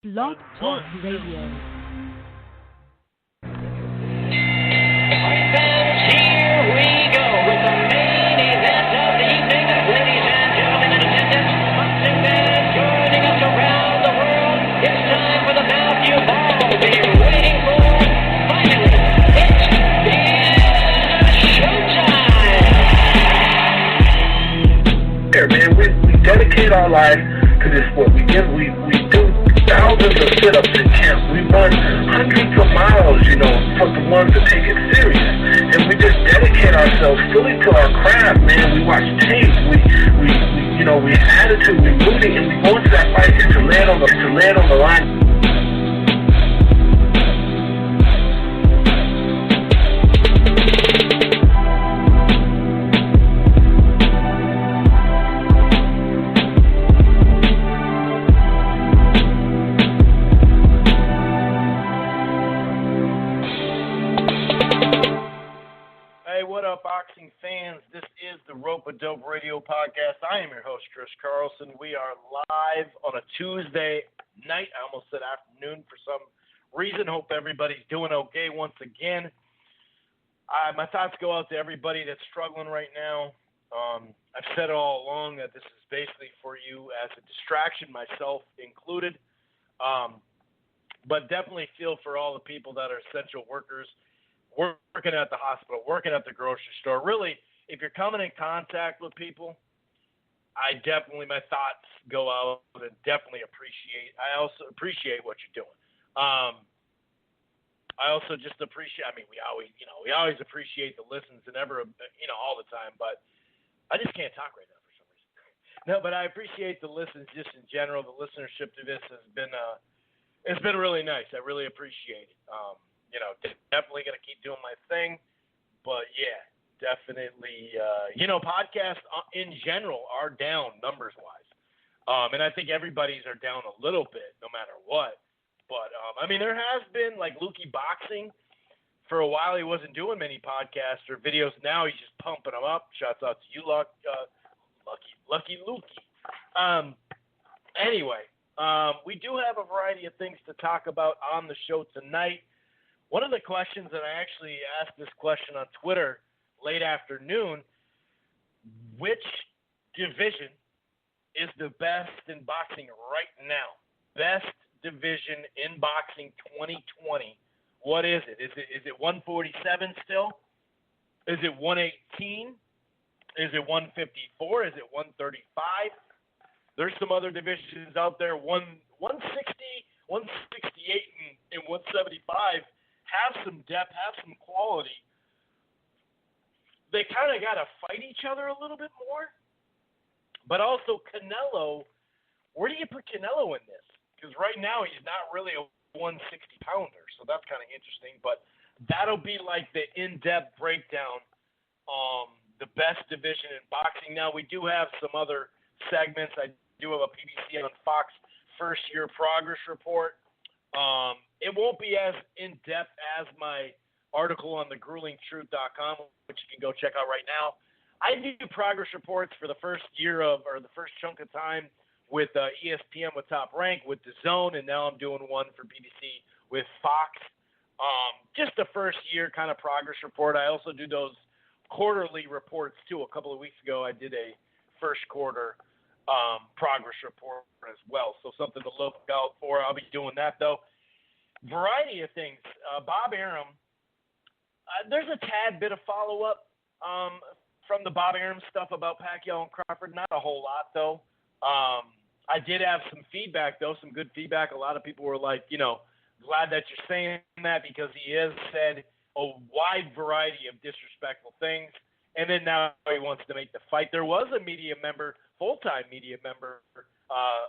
Blog Talk Radio. Here we go with the main event of the evening. Ladies and gentlemen in attendance, boxing fans joining us around the world. It's time for the bout you've all been waiting for. Finally, it is showtime. Here, man, we dedicate our life to this sport. We do thousands of sit-ups in camp. We run hundreds of miles, for the ones that take it serious. And we just dedicate ourselves fully to our craft, man. We watch tape. We have attitude. We moving, and we go into that fight just to land on the line. Boxing fans, this is the Rope-A-Dope Radio Podcast. I am your host, Chris Carlson. We are live on a Tuesday night. I almost said afternoon for some reason. Hope everybody's doing okay once again. My thoughts go out to everybody that's struggling right now. I've said all along that this is basically for you as a distraction, myself included. But definitely feel for all the people that are essential workers, working at the hospital, working at the grocery store. Really, if you're coming in contact with people, my thoughts go out and definitely I also appreciate what you're doing. I also just appreciate, we always appreciate the listens and all the time, but I just can't talk right now for some reason. No, but I appreciate the listens just in general. The listenership to this has been, it's been really nice. I really appreciate it. Definitely going to keep doing my thing, but yeah, definitely, podcasts in general are down numbers-wise, and I think everybody's are down a little bit no matter what, but, there has been, like, Lukey Boxing, for a while he wasn't doing many podcasts or videos. Now he's just pumping them up. Shouts out to you, Lucky Lukey. Anyway, we do have a variety of things to talk about on the show tonight. One of the questions, and I actually asked this question on Twitter late afternoon, which division is the best in boxing right now? Best division in boxing 2020. What is it? Is it 147 still? Is it 118? Is it 154? Is it 135? There's some other divisions out there, 160, 168, and 175. Have some depth, have some quality. They kind of got to fight each other a little bit more. But also Canelo, where do you put Canelo in this? Because right now he's not really a 160-pounder, so that's kind of interesting. But that'll be like the in-depth breakdown, the best division in boxing. Now, we do have some other segments. I do have a PBC on Fox first-year progress report. It won't be as in-depth as my article on thegruelingtruth.com, which you can go check out right now. I do progress reports for the first chunk of time with ESPN with Top Rank, with DAZN, and now I'm doing one for BBC with Fox. Just the first year kind of progress report. I also do those quarterly reports, too. A couple of weeks ago, I did a first quarter progress report as well. So something to look out for. I'll be doing that, though. Variety of things. Bob Arum, there's a tad bit of follow-up from the Bob Arum stuff about Pacquiao and Crawford. Not a whole lot, though. I did have some feedback, though, some good feedback. A lot of people were like, glad that you're saying that because he has said a wide variety of disrespectful things. And then now he wants to make the fight. There was a media member, full-time media member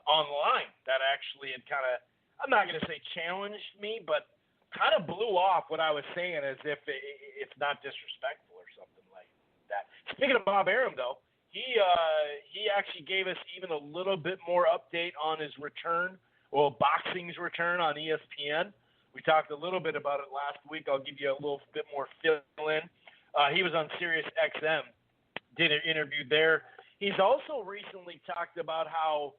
online that actually had kind of, I'm not going to say challenged me, but kind of blew off what I was saying as if it's not disrespectful or something like that. Speaking of Bob Arum, though, he actually gave us even a little bit more update on his return, boxing's return on ESPN. We talked a little bit about it last week. I'll give you a little bit more fill-in. He was on Sirius XM, did an interview there. He's also recently talked about how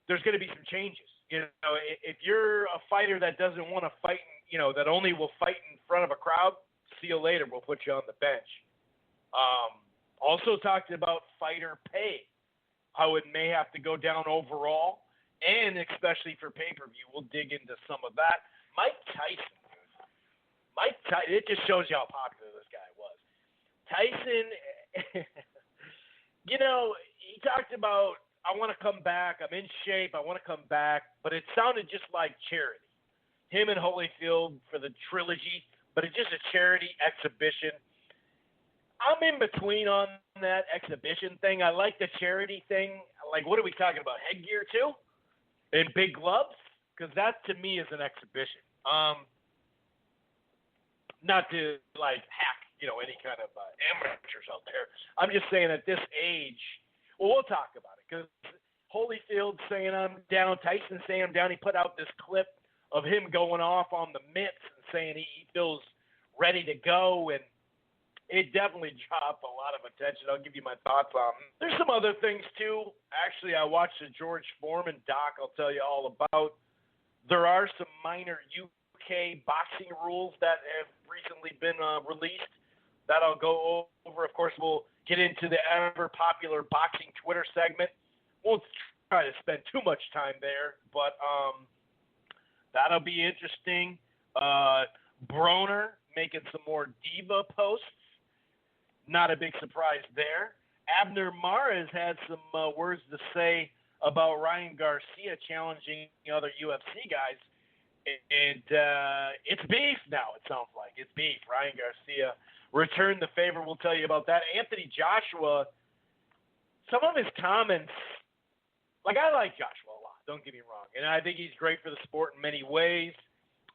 there's going to be some changes. You know, if you're a fighter that doesn't want to fight, you know, that only will fight in front of a crowd, see you later. We'll put you on the bench. Also talked about fighter pay, how it may have to go down overall, and especially for pay-per-view. We'll dig into some of that. Mike Tyson, it just shows you how popular this guy was. Tyson, you know, he talked about, I want to come back, I'm in shape, I want to come back, but it sounded just like charity. Him and Holyfield for the trilogy, but it's just a charity exhibition. I'm in between on that exhibition thing. I like the charity thing. Like, what are we talking about, headgear too? And big gloves? Because that, to me, is an exhibition. Not to, like, hack, you know, any kind of amateurs out there. I'm just saying at this age, well, we'll talk about it, because Holyfield saying I'm down, Tyson saying I'm down. He put out this clip of him going off on the mitts and saying he feels ready to go, and it definitely dropped a lot of attention. I'll give you my thoughts on it. There's some other things, too. Actually, I watched the George Foreman doc I'll tell you all about. There are some minor UK boxing rules that have recently been released that I'll go over. Of course, we'll get into the ever-popular boxing Twitter segment. Won't try to spend too much time there, but that'll be interesting. Broner making some more diva posts. Not a big surprise there. Abner Mares had some words to say about Ryan Garcia challenging other UFC guys. And it's beef now, it sounds like. It's beef. Ryan Garcia returned the favor. We'll tell you about that. Anthony Joshua, some of his comments, like, I like Joshua a lot, don't get me wrong. And I think he's great for the sport in many ways.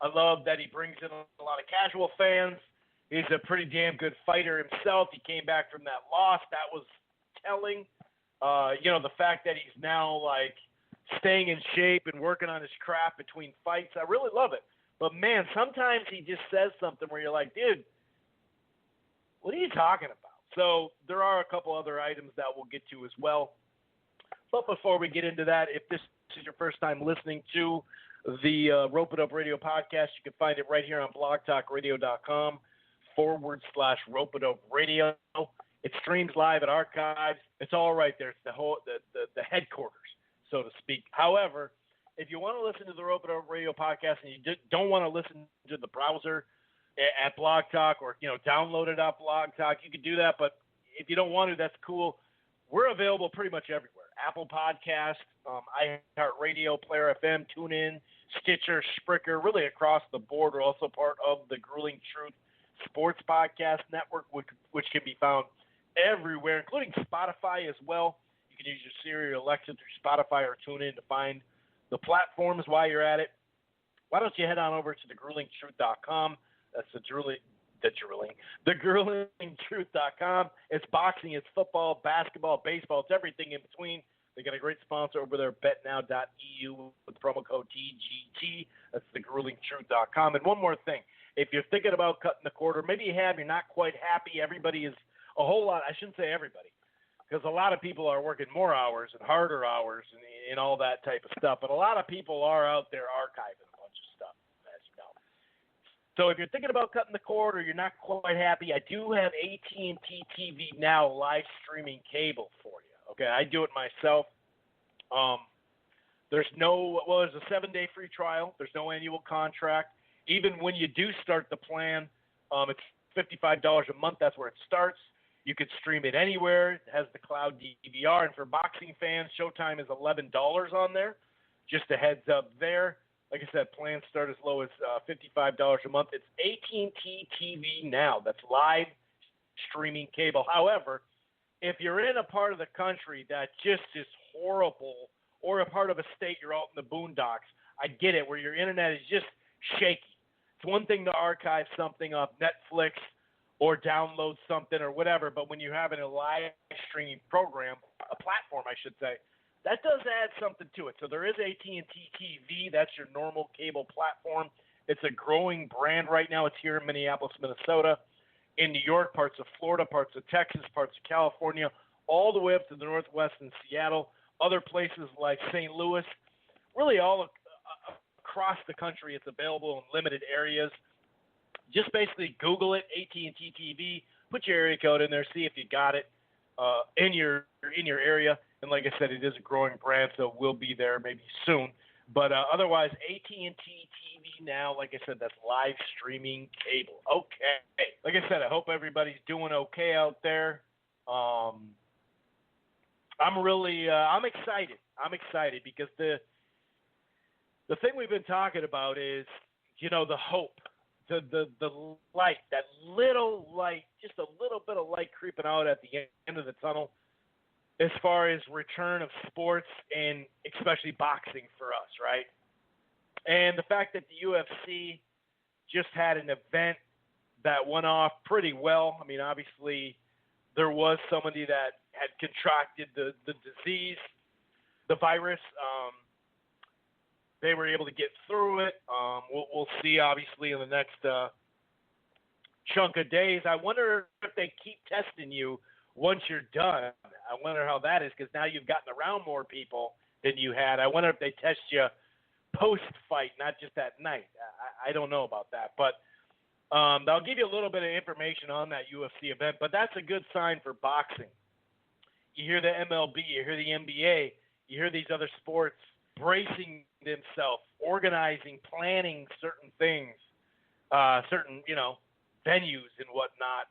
I love that he brings in a lot of casual fans. He's a pretty damn good fighter himself. He came back from that loss. That was telling. You know, the fact that he's now, like, staying in shape and working on his craft between fights, I really love it. But, man, sometimes he just says something where you're like, dude, what are you talking about? So there are a couple other items that we'll get to as well. But before we get into that, if this is your first time listening to the Rope It Up Radio podcast, you can find it right here on blogtalkradio.com/Rope It Up Radio. It streams live at archives. It's all right there. It's the headquarters, so to speak. However, if you want to listen to the Rope It Up Radio podcast and you don't want to listen to the browser at Blog Talk, or, you know, download it off Blog Talk, you can do that. But if you don't want to, that's cool. We're available pretty much everywhere. Apple Podcast, iHeartRadio, Player FM, TuneIn, Stitcher, Spreaker, really across the board. We're also part of the Grueling Truth Sports Podcast Network, which can be found everywhere, including Spotify as well. You can use your Siri or Alexa through Spotify or TuneIn to find the platforms while you're at it. Why don't you head on over to thegruelingtruth.com. That's thegruelingtruth.com. It's boxing, it's football, basketball, baseball, it's everything in between. They got a great sponsor over there, betnow.eu with promo code TGT. That's thegruelingtruth.com. And one more thing. If you're thinking about cutting the cord, or maybe you're not quite happy, everybody is a whole lot, I shouldn't say everybody, because a lot of people are working more hours and harder hours and all that type of stuff. But a lot of people are out there archiving a bunch of stuff, as you know. So if you're thinking about cutting the cord, or you're not quite happy, I do have AT&T TV Now live streaming cable for you. Okay, I do it myself. There's a 7-day free trial. There's no annual contract. Even when you do start the plan, it's $55 a month. That's where it starts. You could stream it anywhere. It has the cloud DVR. And for boxing fans, Showtime is $11 on there. Just a heads up there. Like I said, plans start as low as $55 a month. It's AT&T TV Now. That's live streaming cable. However, if you're in a part of the country that just is horrible, or a part of a state you're out in the boondocks, I get it, where your internet is just shaky. It's one thing to archive something off Netflix or download something or whatever, but when you're having a live streaming program, a platform, I should say, that does add something to it. So there is AT&T TV. That's your normal cable platform. It's a growing brand right now. It's here in Minneapolis, Minnesota, in New York, parts of Florida, parts of Texas, parts of California, all the way up to the Northwest and Seattle. Other places like St. Louis, really all across the country. It's available in limited areas. Just basically Google it, AT&T TV, put your area code in there, see if you got it in your area. And like I said, it is a growing brand, so we'll be there maybe soon. But otherwise, AT&T TV now, like I said, that's live streaming cable. Okay. Like I said, I hope everybody's doing okay out there. I'm excited. I'm excited because the thing we've been talking about is, the hope, the light, that little light, just a little bit of light creeping out at the end of the tunnel as far as return of sports and especially boxing for us, right? And the fact that the UFC just had an event that went off pretty well. I mean, obviously there was somebody that had contracted the disease, the virus. They were able to get through it. We'll see, obviously, in the next chunk of days. I wonder if they keep testing you once you're done. I wonder how that is, because now you've gotten around more people than you had. I wonder if they test you post-fight, not just at night. I don't know about that. But I'll give you a little bit of information on that UFC event. But that's a good sign for boxing. You hear the MLB, you hear the NBA, you hear these other sports bracing themselves, organizing, planning certain things, certain, venues and whatnot,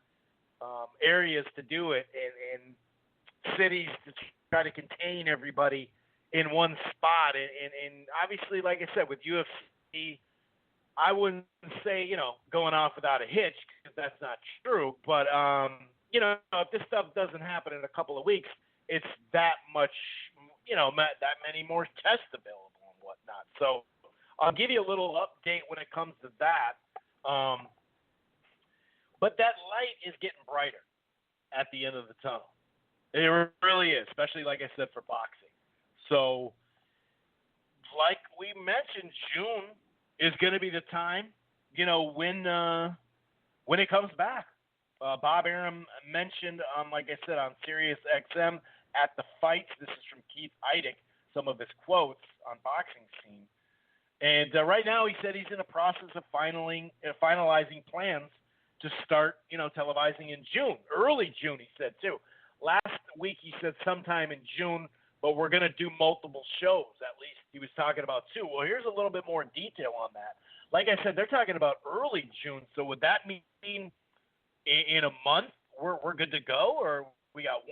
areas to do it, and cities to try to contain everybody in one spot. And obviously, like I said, with UFC, I wouldn't say, going off without a hitch, because that's not true. But, if this stuff doesn't happen in a couple of weeks, it's that much, that many more tests available and whatnot. So I'll give you a little update when it comes to that. But that light is getting brighter at the end of the tunnel. It really is, especially, like I said, for boxing. So, like we mentioned, June is going to be the time, when it comes back. Bob Arum mentioned, like I said, on Sirius XM at the fights. This is from Keith Eidick, some of his quotes on Boxing Scene. And right now he said he's in the process of finalizing plans to start, televising in June. Early June, he said, too. Last week he said sometime in June, but we're going to do multiple shows, at least he was talking about two. Well, here's a little bit more detail on that. Like I said, they're talking about early June, so would that mean in a month we're good to go? Or we got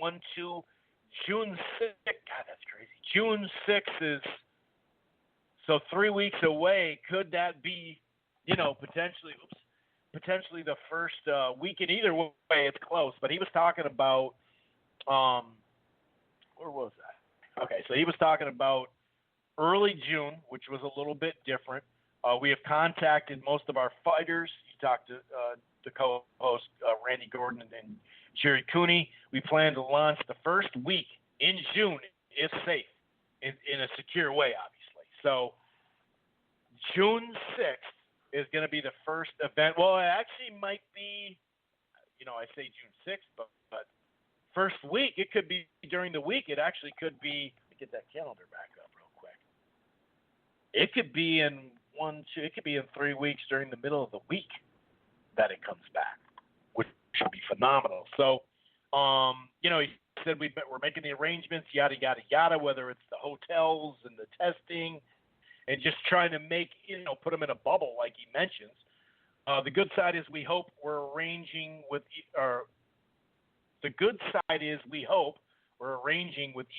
June 6th. God, that's crazy. June 6th is, so 3 weeks away. Could that be, potentially the first weekend? Either way, it's close. But he was talking about, where was that? Okay, so he was talking about early June, which was a little bit different. We have contacted most of our fighters. He talked to the co-host Randy Gordon and Jerry Cooney. We plan to launch the first week in June, if safe, in a secure way, obviously. So June 6th is going to be the first event. Well, it actually might be, I say June 6th, but first week, it could be during the week. It actually could be, let me get that calendar back up real quick. It could be in 3 weeks during the middle of the week that it comes back, which would be phenomenal. So, he said we're making the arrangements, yada, yada, yada, whether it's the hotels and the testing and just trying to make, put them in a bubble like he mentions. The good side is we hope we're arranging with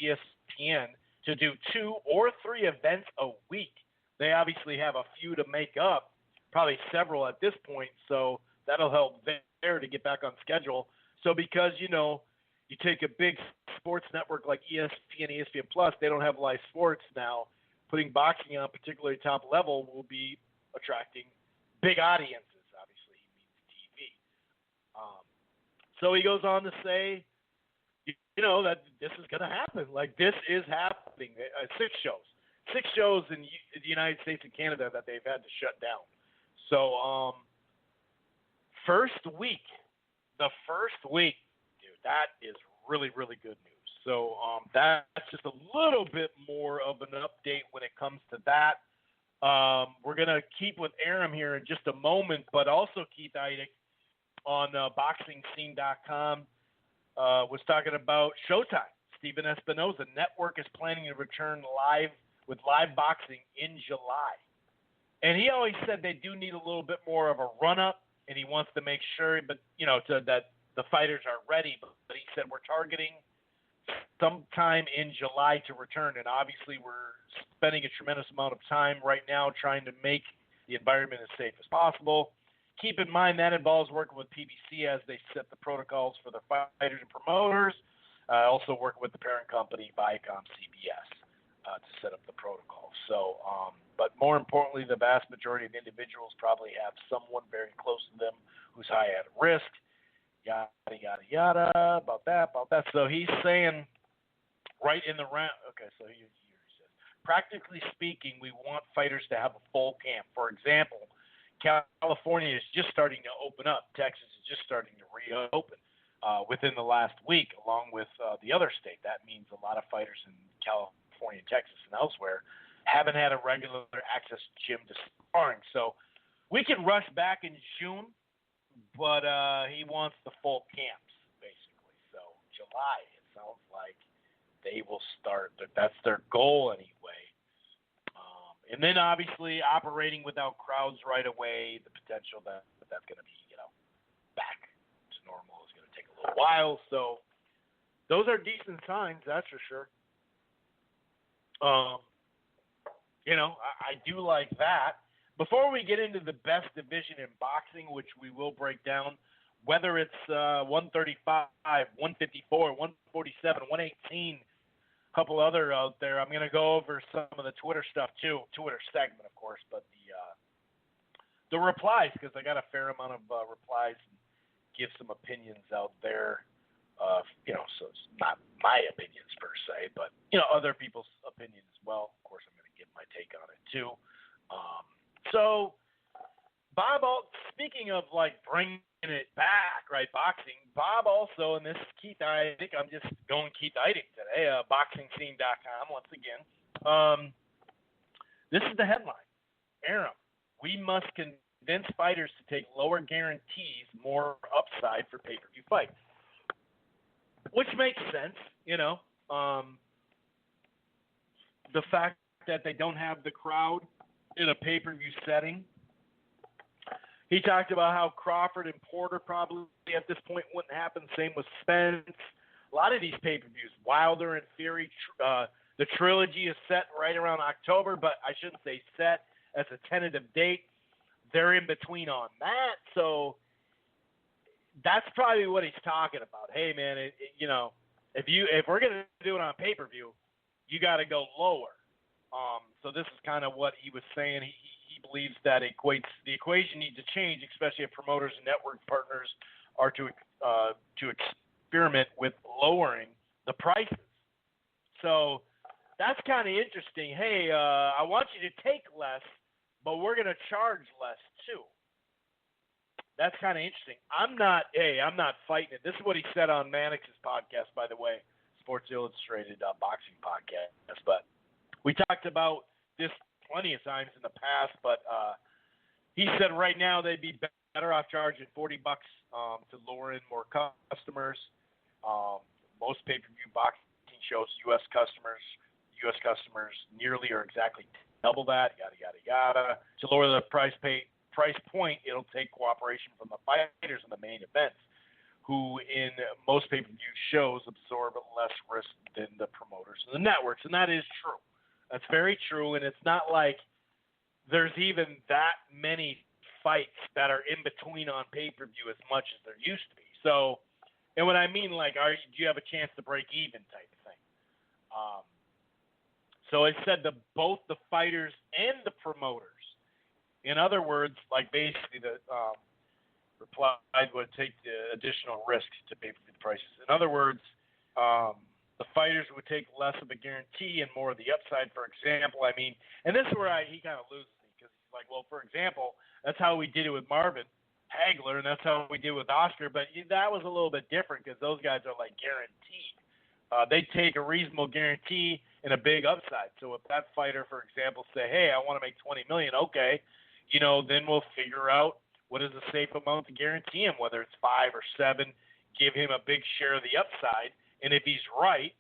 ESPN to do 2 or 3 events a week. They obviously have a few to make up, probably several at this point, so that'll help there to get back on schedule. So because, you take a big sports network like ESPN, ESPN Plus, they don't have live sports now. Putting boxing on particularly top level will be attracting big audiences. Obviously, he means TV. So he goes on to say, that this is going to happen. Like, this is happening. 6 shows in the United States and Canada that they've had to shut down. So, the first week, dude, that is really, really good news. So that's just a little bit more of an update when it comes to that. We're going to keep with Aram here in just a moment, but also Keith Eidig on BoxingScene.com was talking about Showtime. Stephen Espinoza Network is planning to return live with live boxing in July. And he always said they do need a little bit more of a run-up, and he wants to make sure, but that the fighters are ready. But he said we're targeting sometime in July to return, and obviously we're spending a tremendous amount of time right now trying to make the environment as safe as possible. Keep in mind that involves working with PBC as they set the protocols for the fighters and promoters. Also working with the parent company, Viacom CBS, to set up the protocol. So, but more importantly, the vast majority of individuals probably have someone very close to them who's high at risk. Yada, yada, yada, about that. So he's saying right in the round, okay, so here he says, practically speaking, we want fighters to have a full camp. For example, California is just starting to open up. Texas is just starting to reopen within the last week, along with the other state. That means a lot of fighters in California, Texas, and elsewhere haven't had a regular access gym to sparring. So we can rush back in June, but he wants the full camps, basically. So July, it sounds like they will start. That's their goal anyway. And then obviously operating without crowds right away, the potential that that's going to be, back to normal is going to take a little while. So those are decent signs, that's for sure. I do like that. Before we get into the best division in boxing, which we will break down, whether it's 135, 154, 147, 118, a couple other out there, I'm going to go over some of the Twitter stuff too, Twitter segment, of course, but the replies, because I got a fair amount of replies and give some opinions out there. So it's not my opinions per se, but other people's opinions as well. Of course, I'm going to give my take on it too. So Bob, speaking of bringing it back, right? Boxing. Bob also, and this is Keith Eidig. I'm just going Keith Eidig today. BoxingScene.com once again. This is the headline. Aram, we must convince fighters to take lower guarantees, more upside for pay-per-view fights. Which makes sense, the fact that they don't have the crowd in a pay-per-view setting. He talked about how Crawford and Porter probably at this point wouldn't happen. Same with Spence. A lot of these pay-per-views, Wilder and Fury, the trilogy is set right around October, but I shouldn't say set as a tentative date. They're in between on that, so that's probably what he's talking about. Hey, man, if we're gonna do it on pay-per-view, you got to go lower. So this is kind of what he was saying. He believes that the equation needs to change, especially if promoters and network partners are to experiment with lowering the prices. So that's kind of interesting. Hey, I want you to take less, but we're going to charge less too. That's kind of interesting. I'm not fighting it. This is what he said on Mannix's podcast, by the way, Sports Illustrated boxing podcast. But we talked about this plenty of times in the past, but he said right now they'd be better off charging $40 to lure in more customers. Most pay-per-view boxing shows, U.S. customers nearly or exactly double that, yada, yada, yada. To lower the price point, it'll take cooperation from the fighters in the main events, who in most pay-per-view shows absorb less risk than the promoters and the networks, and that is true. That's very true, and it's not like there's even that many fights that are in between on pay-per-view as much as there used to be. So, and what I mean, do you have a chance to break even type of thing? So it said both the fighters and the promoters. In other words, basically the reply would take the additional risk to pay-per-view prices. In other words, the fighters would take less of a guarantee and more of the upside, for example. And this is where he kind of loses me, because he's like, well, for example, that's how we did it with Marvin Hagler, and that's how we did it with Oscar, but that was a little bit different because those guys are guaranteed. They take a reasonable guarantee and a big upside. So if that fighter, for example, say, hey, I want to make $20 million, okay, then we'll figure out what is a safe amount to guarantee him, whether it's 5 or 7, give him a big share of the upside. And if he's right,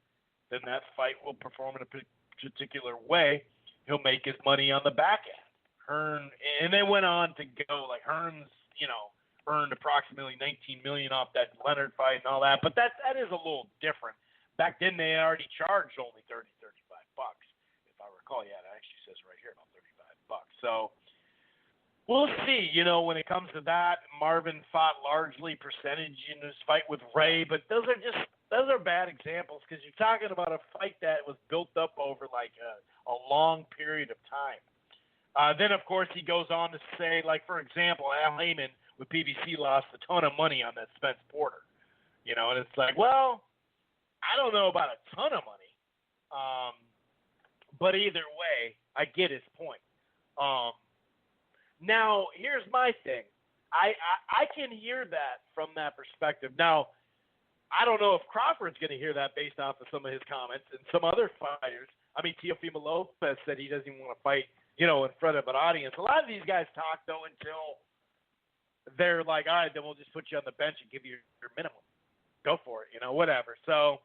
then that fight will perform in a particular way. He'll make his money on the back end. Hearn, and they went on to go, like Hearns, earned approximately $19 million off that Leonard fight and all that, but that is a little different. Back then, they already charged only $35, if I recall. Yeah, it actually says right here about $35. So we'll see. When it comes to that, Marvin fought largely percentage in his fight with Ray, but those are bad examples because you're talking about a fight that was built up over like a long period of time. Then, of course, he goes on to say, like, for example, Al Heyman with PBC lost a ton of money on that Spence Porter. And it's like, well, I don't know about a ton of money. But either way, I get his point. Now, here's my thing. I can hear that from that perspective. Now, I don't know if Crawford's going to hear that based off of some of his comments and some other fighters. I mean, Teofimo Lopez said he doesn't even want to fight, in front of an audience. A lot of these guys talk, though, until they're like, all right, then we'll just put you on the bench and give you your minimum. Go for it, whatever. So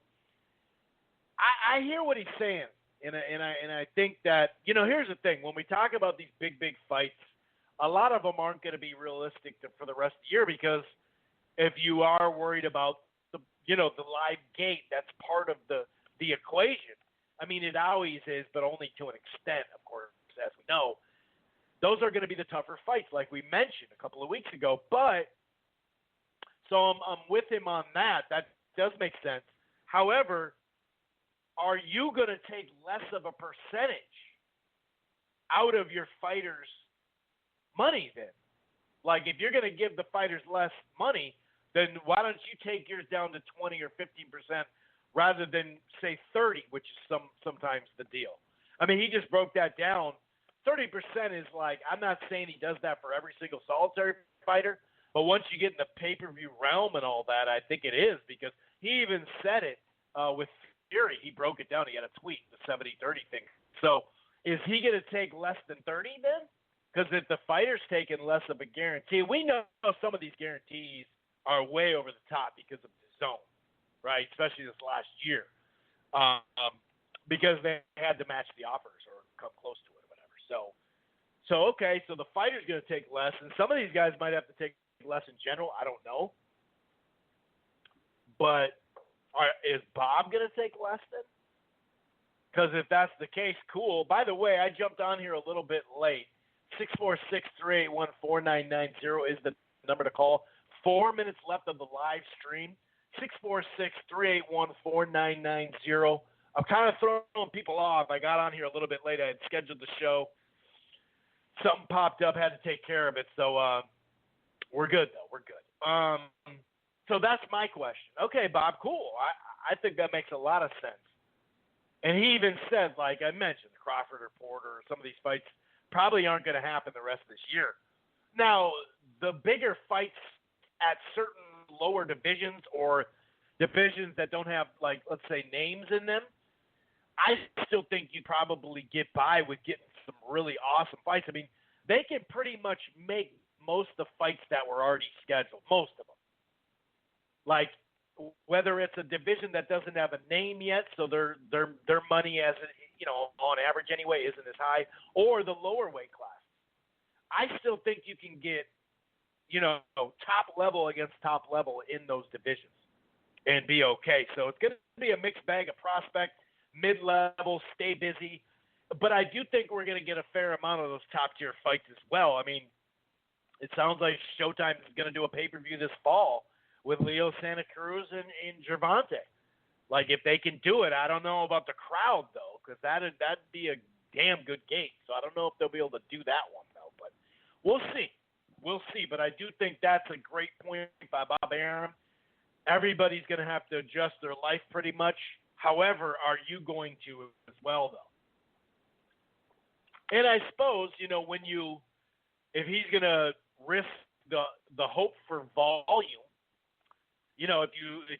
I hear what he's saying, and I think that, here's the thing. When we talk about these big fights, a lot of them aren't going to be realistic for the rest of the year because if you are worried about the live gate, that's part of the equation. I mean, it always is, but only to an extent, of course, as we know. Those are going to be the tougher fights, like we mentioned a couple of weeks ago. But so I'm with him on that. That does make sense. However, are you going to take less of a percentage out of your fighters' money then? Like, if you're going to give the fighters less money, then why don't you take yours down to 20 or 15% rather than, say, 30, which is sometimes the deal. I mean, he just broke that down. 30% is like, I'm not saying he does that for every single solitary fighter, but once you get in the pay-per-view realm and all that, I think it is, because he even said it with Fury. He broke it down. He had a tweet, the 70-30 thing. So is he going to take less than 30 then? Because if the fighter's taking less of a guarantee, we know some of these guarantees are way over the top because of the zone, right? Especially this last year, because they had to match the offers or come close to it or whatever. So okay, so the fighter's going to take less, and some of these guys might have to take less in general. I don't know. But is Bob going to take less then? Because if that's the case, cool. By the way, I jumped on here a little bit late. 646-381-4990 is the number to call. 4 minutes left of the live stream. 646-381-4990. I'm kind of throwing people off. I got on here a little bit late. I had scheduled the show. Something popped up, had to take care of it. So we're good, though. We're good. So that's my question. Okay, Bob, cool. I think that makes a lot of sense. And he even said, like I mentioned, Crawford or Porter or some of these fights probably aren't going to happen the rest of this year. Now, the bigger fights at certain lower divisions or divisions that don't have, like, let's say, names in them, I still think you probably get by with getting some really awesome fights. I mean, they can pretty much make most of the fights that were already scheduled, most of them. Like, whether it's a division that doesn't have a name yet, so their money, as on average anyway, isn't as high, or the lower weight class. I still think you can get, top level against top level in those divisions and be okay. So it's going to be a mixed bag of prospect, mid-level, stay busy. But I do think we're going to get a fair amount of those top-tier fights as well. I mean, it sounds like Showtime is going to do a pay-per-view this fall with Leo Santa Cruz and Gervonta. Like, if they can do it, I don't know about the crowd, though, because that'd be a damn good gate. So I don't know if they'll be able to do that one, though. But we'll see. We'll see. But I do think that's a great point by Bob Arum. Everybody's going to have to adjust their life pretty much. However, are you going to as well, though? And I suppose, if he's going to risk the hope for volume, if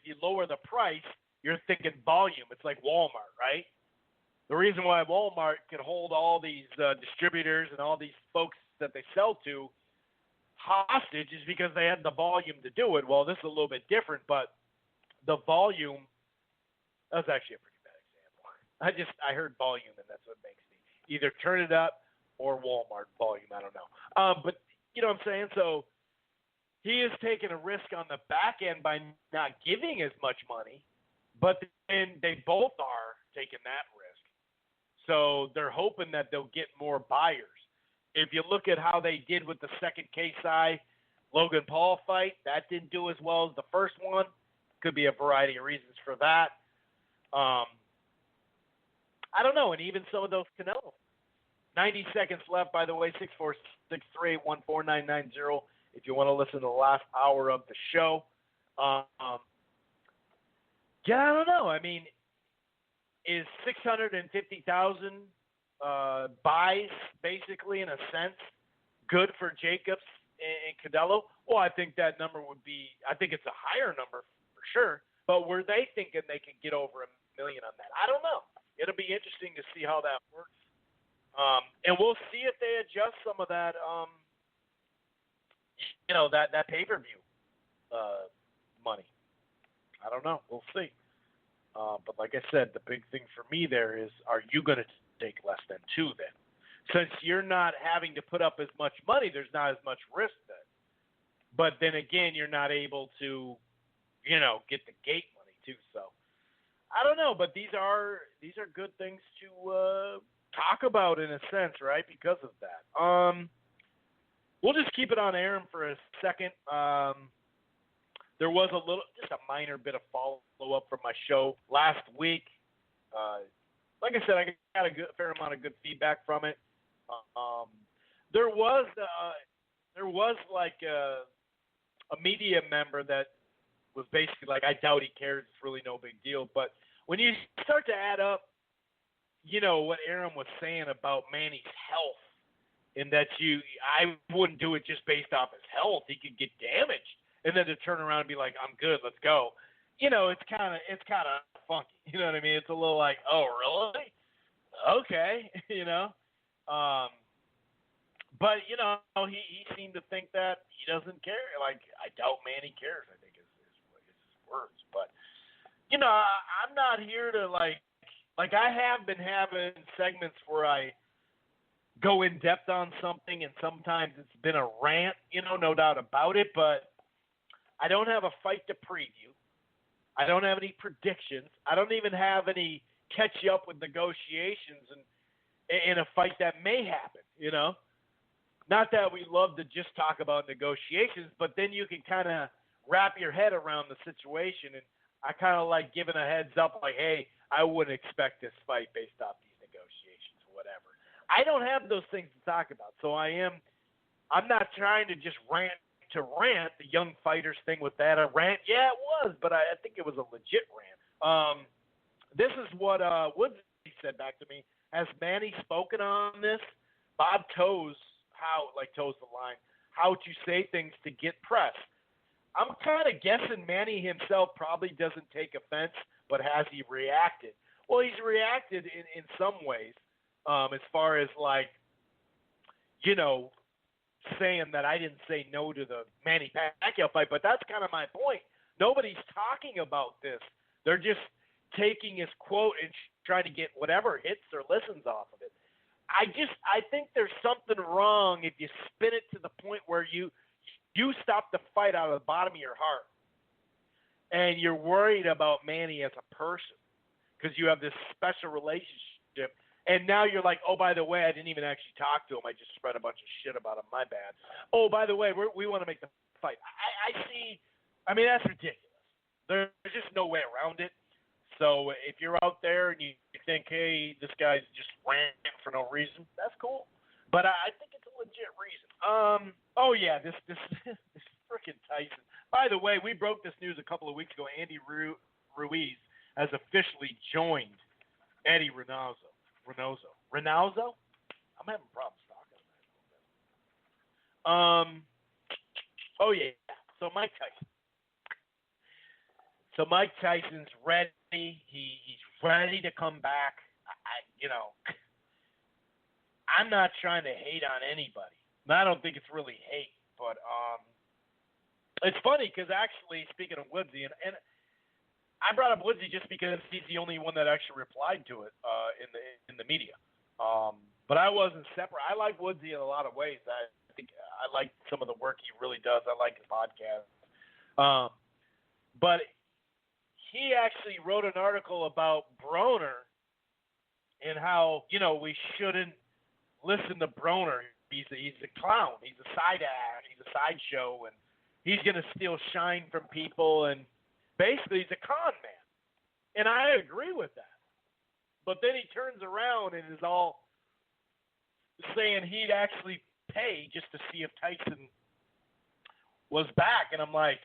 you lower the price, you're thinking volume. It's like Walmart, right? The reason why Walmart can hold all these distributors and all these folks that they sell to hostage is because they had the volume to do it. Well, this is a little bit different, but the volume, that's actually a pretty bad example. I heard volume, and that's what makes me either turn it up or Walmart volume. I don't know. But you know what I'm saying? So he is taking a risk on the back end by not giving as much money, but then they both are taking that risk. So they're hoping that they'll get more buyers. If you look at how they did with the second KSI Logan Paul fight, that didn't do as well as the first one. Could be a variety of reasons for that. I don't know. And even some of those Canelo. 90 seconds left, by the way, 64638149990 if you want to listen to the last hour of the show. Yeah, I don't know. I mean, is 650,000 buys, basically, in a sense, good for Jacobs and Canelo? Well, I think that number would be – I think it's a higher number for sure. But were they thinking they could get over 1 million on that? I don't know. It'll be interesting to see how that works. And we'll see if they adjust some of that, that pay-per-view money. I don't know. We'll see. But like I said, the big thing for me there is, are you going to take less than 2 then? Since you're not having to put up as much money, there's not as much risk then. But then again, you're not able to, get the gate money too. So I don't know, but these are good things to talk about in a sense, right? Because of that. We'll just keep it on Aaron for a second. There was just a minor bit of follow-up from my show last week. Like I said, I got a fair amount of good feedback from it. There was like a media member that was basically like, I doubt he cares. It's really no big deal. But when you start to add up, what Aaron was saying about Manny's health, and that I wouldn't do it just based off his health. He could get damaged. And then to turn around and be like, I'm good, let's go. It's kind of funky. You know what I mean? It's a little like, oh, really? Okay. But, he seemed to think that he doesn't care. Like, I doubt Manny cares, I think is his words. But, I'm not here to, like I have been having segments where I go in depth on something, and sometimes it's been a rant, no doubt about it, but I don't have a fight to preview. I don't have any predictions. I don't even have any catch you up with negotiations in a fight that may happen, Not that we love to just talk about negotiations, but then you can kind of wrap your head around the situation, and I kind of like giving a heads up like, hey, I wouldn't expect this fight based off these negotiations or whatever. I don't have those things to talk about, so I'm not trying to just rant. The young fighters thing with that, a rant, yeah, it was, but I think it was a legit rant. This is what Woods said back to me. Has Manny spoken on this? Bob toes the line, how to say things to get press. I'm kind of guessing Manny himself probably doesn't take offense, but has he reacted? Well, he's reacted in some ways, as far as like, saying that I didn't say no to the Manny Pacquiao fight, but that's kind of my point. Nobody's talking about this. They're just taking his quote and trying to get whatever hits or listens off of it. I think there's something wrong if you spin it to the point where you stop the fight out of the bottom of your heart, and you're worried about Manny as a person because you have this special relationship. And now you're like, oh, by the way, I didn't even actually talk to him. I just spread a bunch of shit about him. My bad. Oh, by the way, we want to make the fight. I see. I mean, that's ridiculous. There's just no way around it. So if you're out there and you think, hey, this guy's just ranting for no reason, that's cool. But I think it's a legit reason. Oh, yeah, this freaking Tyson. By the way, we broke this news a couple of weeks ago. Andy Ruiz has officially joined Eddie Reynoso. I'm having problems talking on that. Oh yeah. So Mike Tyson. So Mike Tyson's ready. He's ready to come back. I'm not trying to hate on anybody. And I don't think it's really hate, but it's funny because actually, speaking of Woodsy, and I brought up Woodsy just because he's the only one that actually replied to it in the media. But I wasn't separate. I like Woodsy in a lot of ways. I think I like some of the work he really does. I like his podcast. But he actually wrote an article about Broner and how, we shouldn't listen to Broner. He's a clown. He's a side act. He's a sideshow, and he's going to steal shine from people. And basically, he's a con man. And I agree with that. But then he turns around and is all saying he'd actually pay just to see if Tyson was back. And I'm like,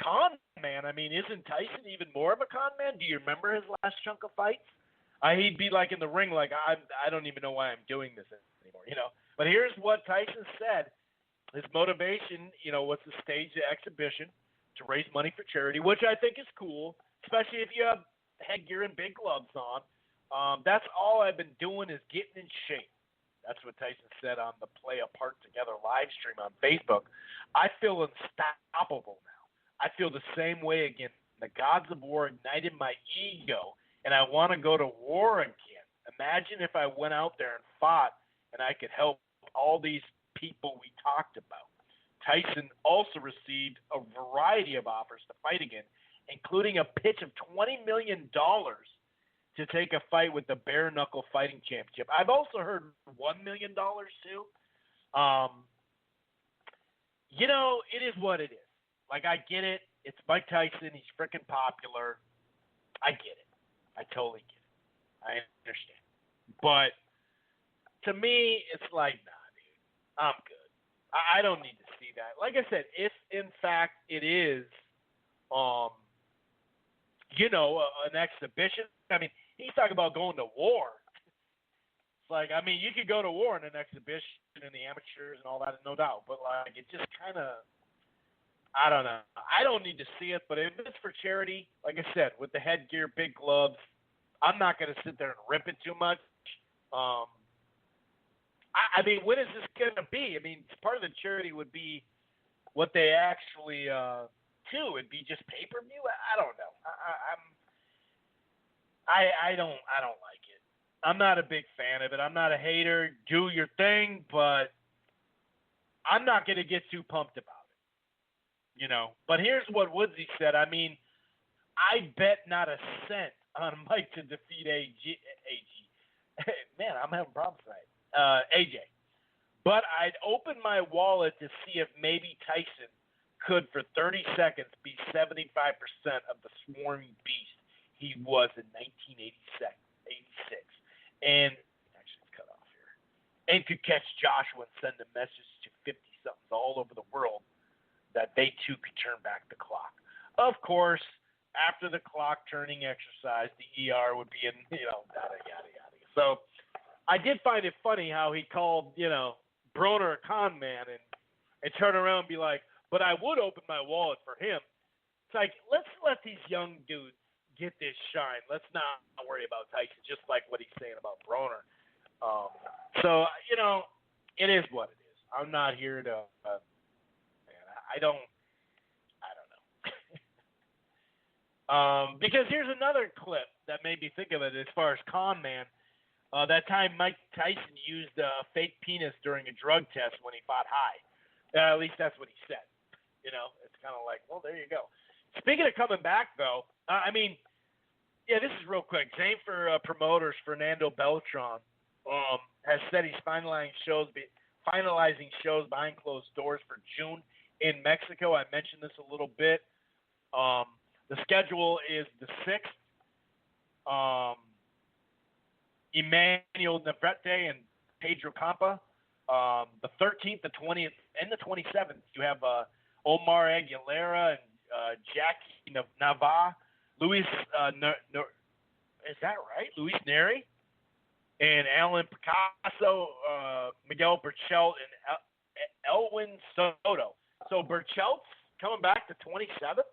con man? I mean, isn't Tyson even more of a con man? Do you remember his last chunk of fights? He'd be like in the ring like, I don't even know why I'm doing this anymore, But here's what Tyson said. His motivation, was to stage the exhibition to raise money for charity, which I think is cool, especially if you have headgear and big gloves on. That's all I've been doing is getting in shape. That's what Tyson said on the Play a Part Together live stream on Facebook. I feel unstoppable now. I feel the same way again. The gods of war ignited my ego, and I want to go to war again. Imagine if I went out there and fought, and I could help all these people we talked about. Tyson also received a variety of offers to fight again, including a pitch of $20 million to take a fight with the Bare-Knuckle Fighting Championship. I've also heard $1 million too. It is what it is. Like, I get it. It's Mike Tyson. He's freaking popular. I get it. I totally get it. I understand. But to me, it's like, nah, dude. I'm good. I don't need to see that. Like I said, if in fact it is, an exhibition. I mean, he's talking about going to war. It's like, I mean, you could go to war in an exhibition in the amateurs and all that, no doubt. But, like, it just kind of, I don't know. I don't need to see it, but if it's for charity, like I said, with the headgear, big gloves, I'm not going to sit there and rip it too much. I mean, when is this going to be? I mean, part of the charity would be what they actually do. It'd be just pay-per-view. I don't know. I don't like it. I'm not a big fan of it. I'm not a hater. Do your thing, but I'm not going to get too pumped about it. But here's what Woodsy said. I mean, I bet not a cent on Mike to defeat AG. Man, I'm having problems tonight. AJ. But I'd open my wallet to see if maybe Tyson could, for 30 seconds, be 75% of the swarming beast he was in 1986. And actually, it's cut off here. And could catch Joshua and send a message to 50-somethings all over the world that they too could turn back the clock. Of course, after the clock turning exercise, the ER would be in, yada, yada, yada. So I did find it funny how he called, Broner a con man and turn around and be like, but I would open my wallet for him. It's like, let's let these young dudes get this shine. Let's not worry about Tyson, just like what he's saying about Broner. So, it is what it is. I'm not here to, I don't know. Because here's another clip that made me think of it as far as con man. That time Mike Tyson used a fake penis during a drug test when he fought High. At least that's what he said. It's kind of like, well, there you go. Speaking of coming back, though, this is real quick. Zayfer Promoters Fernando Beltran has said he's finalizing shows behind closed doors for June in Mexico. I mentioned this a little bit. The schedule is the 6th. Emmanuel Navarrete and Pedro Campa. The 13th, the 20th, and the 27th, you have Omar Aguilera and Jackie Nava, Luis, is that right? Luis Neri, and Alan Picasso, Miguel Burchelt, and Elwin Soto. So Burchelt's coming back the 27th.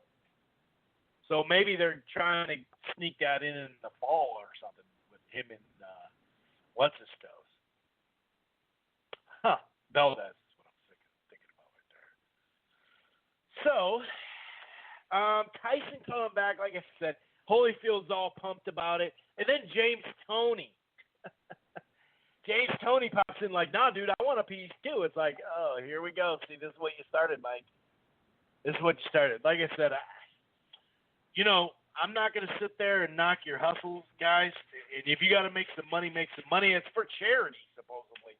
So maybe they're trying to sneak that in the fall or something with him and what's his toes. Huh. Valdez is what I'm thinking about right there. So, Tyson coming back, like I said, Holyfield's all pumped about it. And then James Toney. James Toney pops in like, nah, dude, I want a piece too. It's like, oh, here we go. See, this is what you started, Mike. This is what you started. Like I said, I'm not going to sit there and knock your hustles, guys. And if you got to make some money, make some money. It's for charity, supposedly.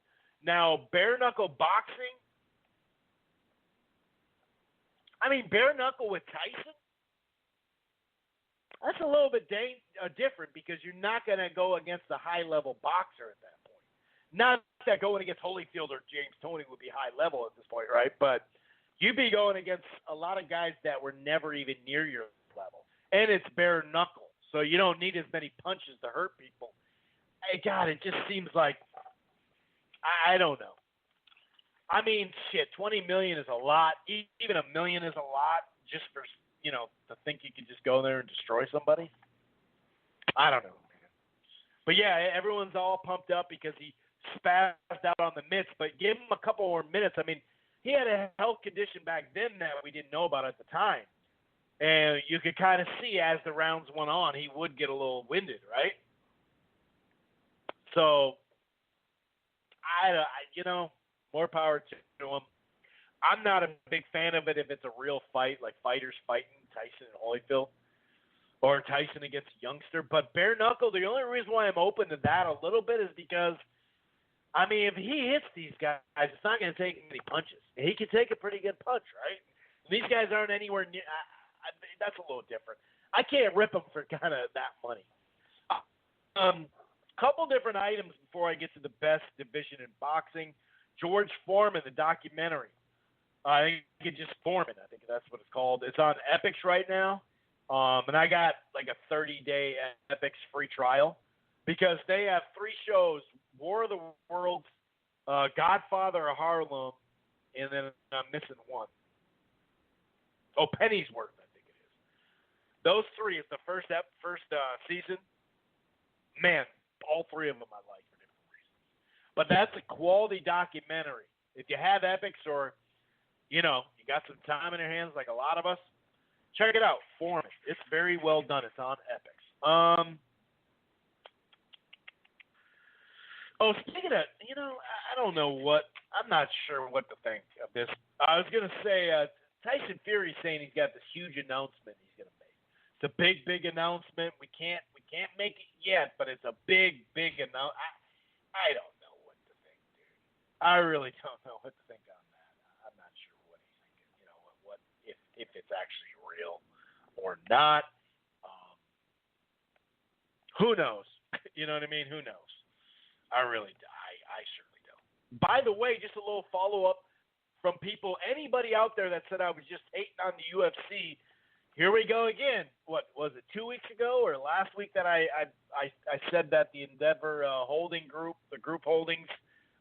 Now, Bare-Knuckle Boxing. I mean, Bare-Knuckle with Tyson? That's a little bit different because you're not going to go against a high-level boxer at that point. Not that going against Holyfield or James Toney would be high level at this point, right? But you'd be going against a lot of guys that were never even near your level. And it's bare-knuckle, so you don't need as many punches to hurt people. God, it just seems like, I don't know. I mean, shit, $20 million is a lot. Even $1 million is a lot just for, to think you can just go there and destroy somebody. I don't know, man. But yeah, everyone's all pumped up because he spazzed out on the mitts, but give him a couple more minutes. I mean, he had a health condition back then that we didn't know about at the time. And you could kind of see as the rounds went on, he would get a little winded, right? So, more power to him. I'm not a big fan of it if it's a real fight, like fighters fighting Tyson and Holyfield, or Tyson against a youngster. But bare-knuckle, the only reason why I'm open to that a little bit is because, I mean, if he hits these guys, it's not going to take many punches. He can take a pretty good punch, right? These guys aren't anywhere near. That's a little different. I can't rip them for kind of that money. Couple different items before I get to the best division in boxing. George Foreman, the documentary. I think it's just Foreman. I think that's what it's called. It's on Epix right now. And I got like a 30-day Epix free trial because they have 3 shows: War of the Worlds, Godfather of Harlem, and then I'm missing one. Oh, Pennyworth, I think it is. Those 3 is the first season. Man, all 3 of them I like for different reasons. But that's a quality documentary. If you have Epix or, you got some time in your hands like a lot of us, check it out. Foreman. It's very well done. It's on Epix. Speaking of, I don't know I'm not sure what to think of this. I was going to say, Tyson Fury's saying he's got this huge announcement he's going to make. It's a big, big announcement. We can't make it yet, but it's a big, big announcement. I don't know what to think, dude. I really don't know what to think on that. I'm not sure what he's thinking. What if it's actually real or not. Who knows? You know what I mean? Who knows? I certainly don't. By the way, just a little follow-up from people, anybody out there that said I was just hating on the UFC, here we go again. What, was it 2 weeks ago or last week that I said that the Endeavor holding group, the Group Holdings,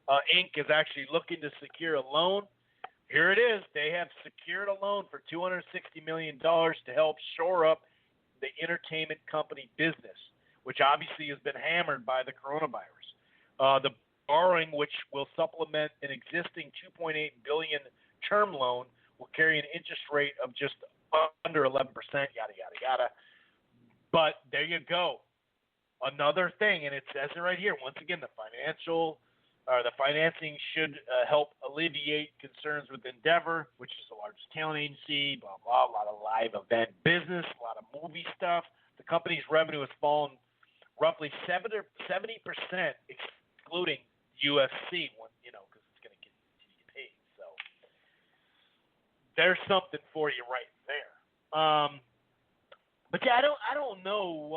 Inc. is actually looking to secure a loan? Here it is. They have secured a loan for $260 million to help shore up the entertainment company business, which obviously has been hammered by the coronavirus. The borrowing, which will supplement an existing $2.8 billion term loan, will carry an interest rate of just under 11%, yada, yada, yada. But there you go. Another thing, and it says it right here. Once again, the financing should help alleviate concerns with Endeavor, which is the largest talent agency, blah, blah, a lot of live event business, a lot of movie stuff. The company's revenue has fallen roughly 70%, excluding UFC, because it's going to continue to get paid. So there's something for you right there. But yeah, I don't know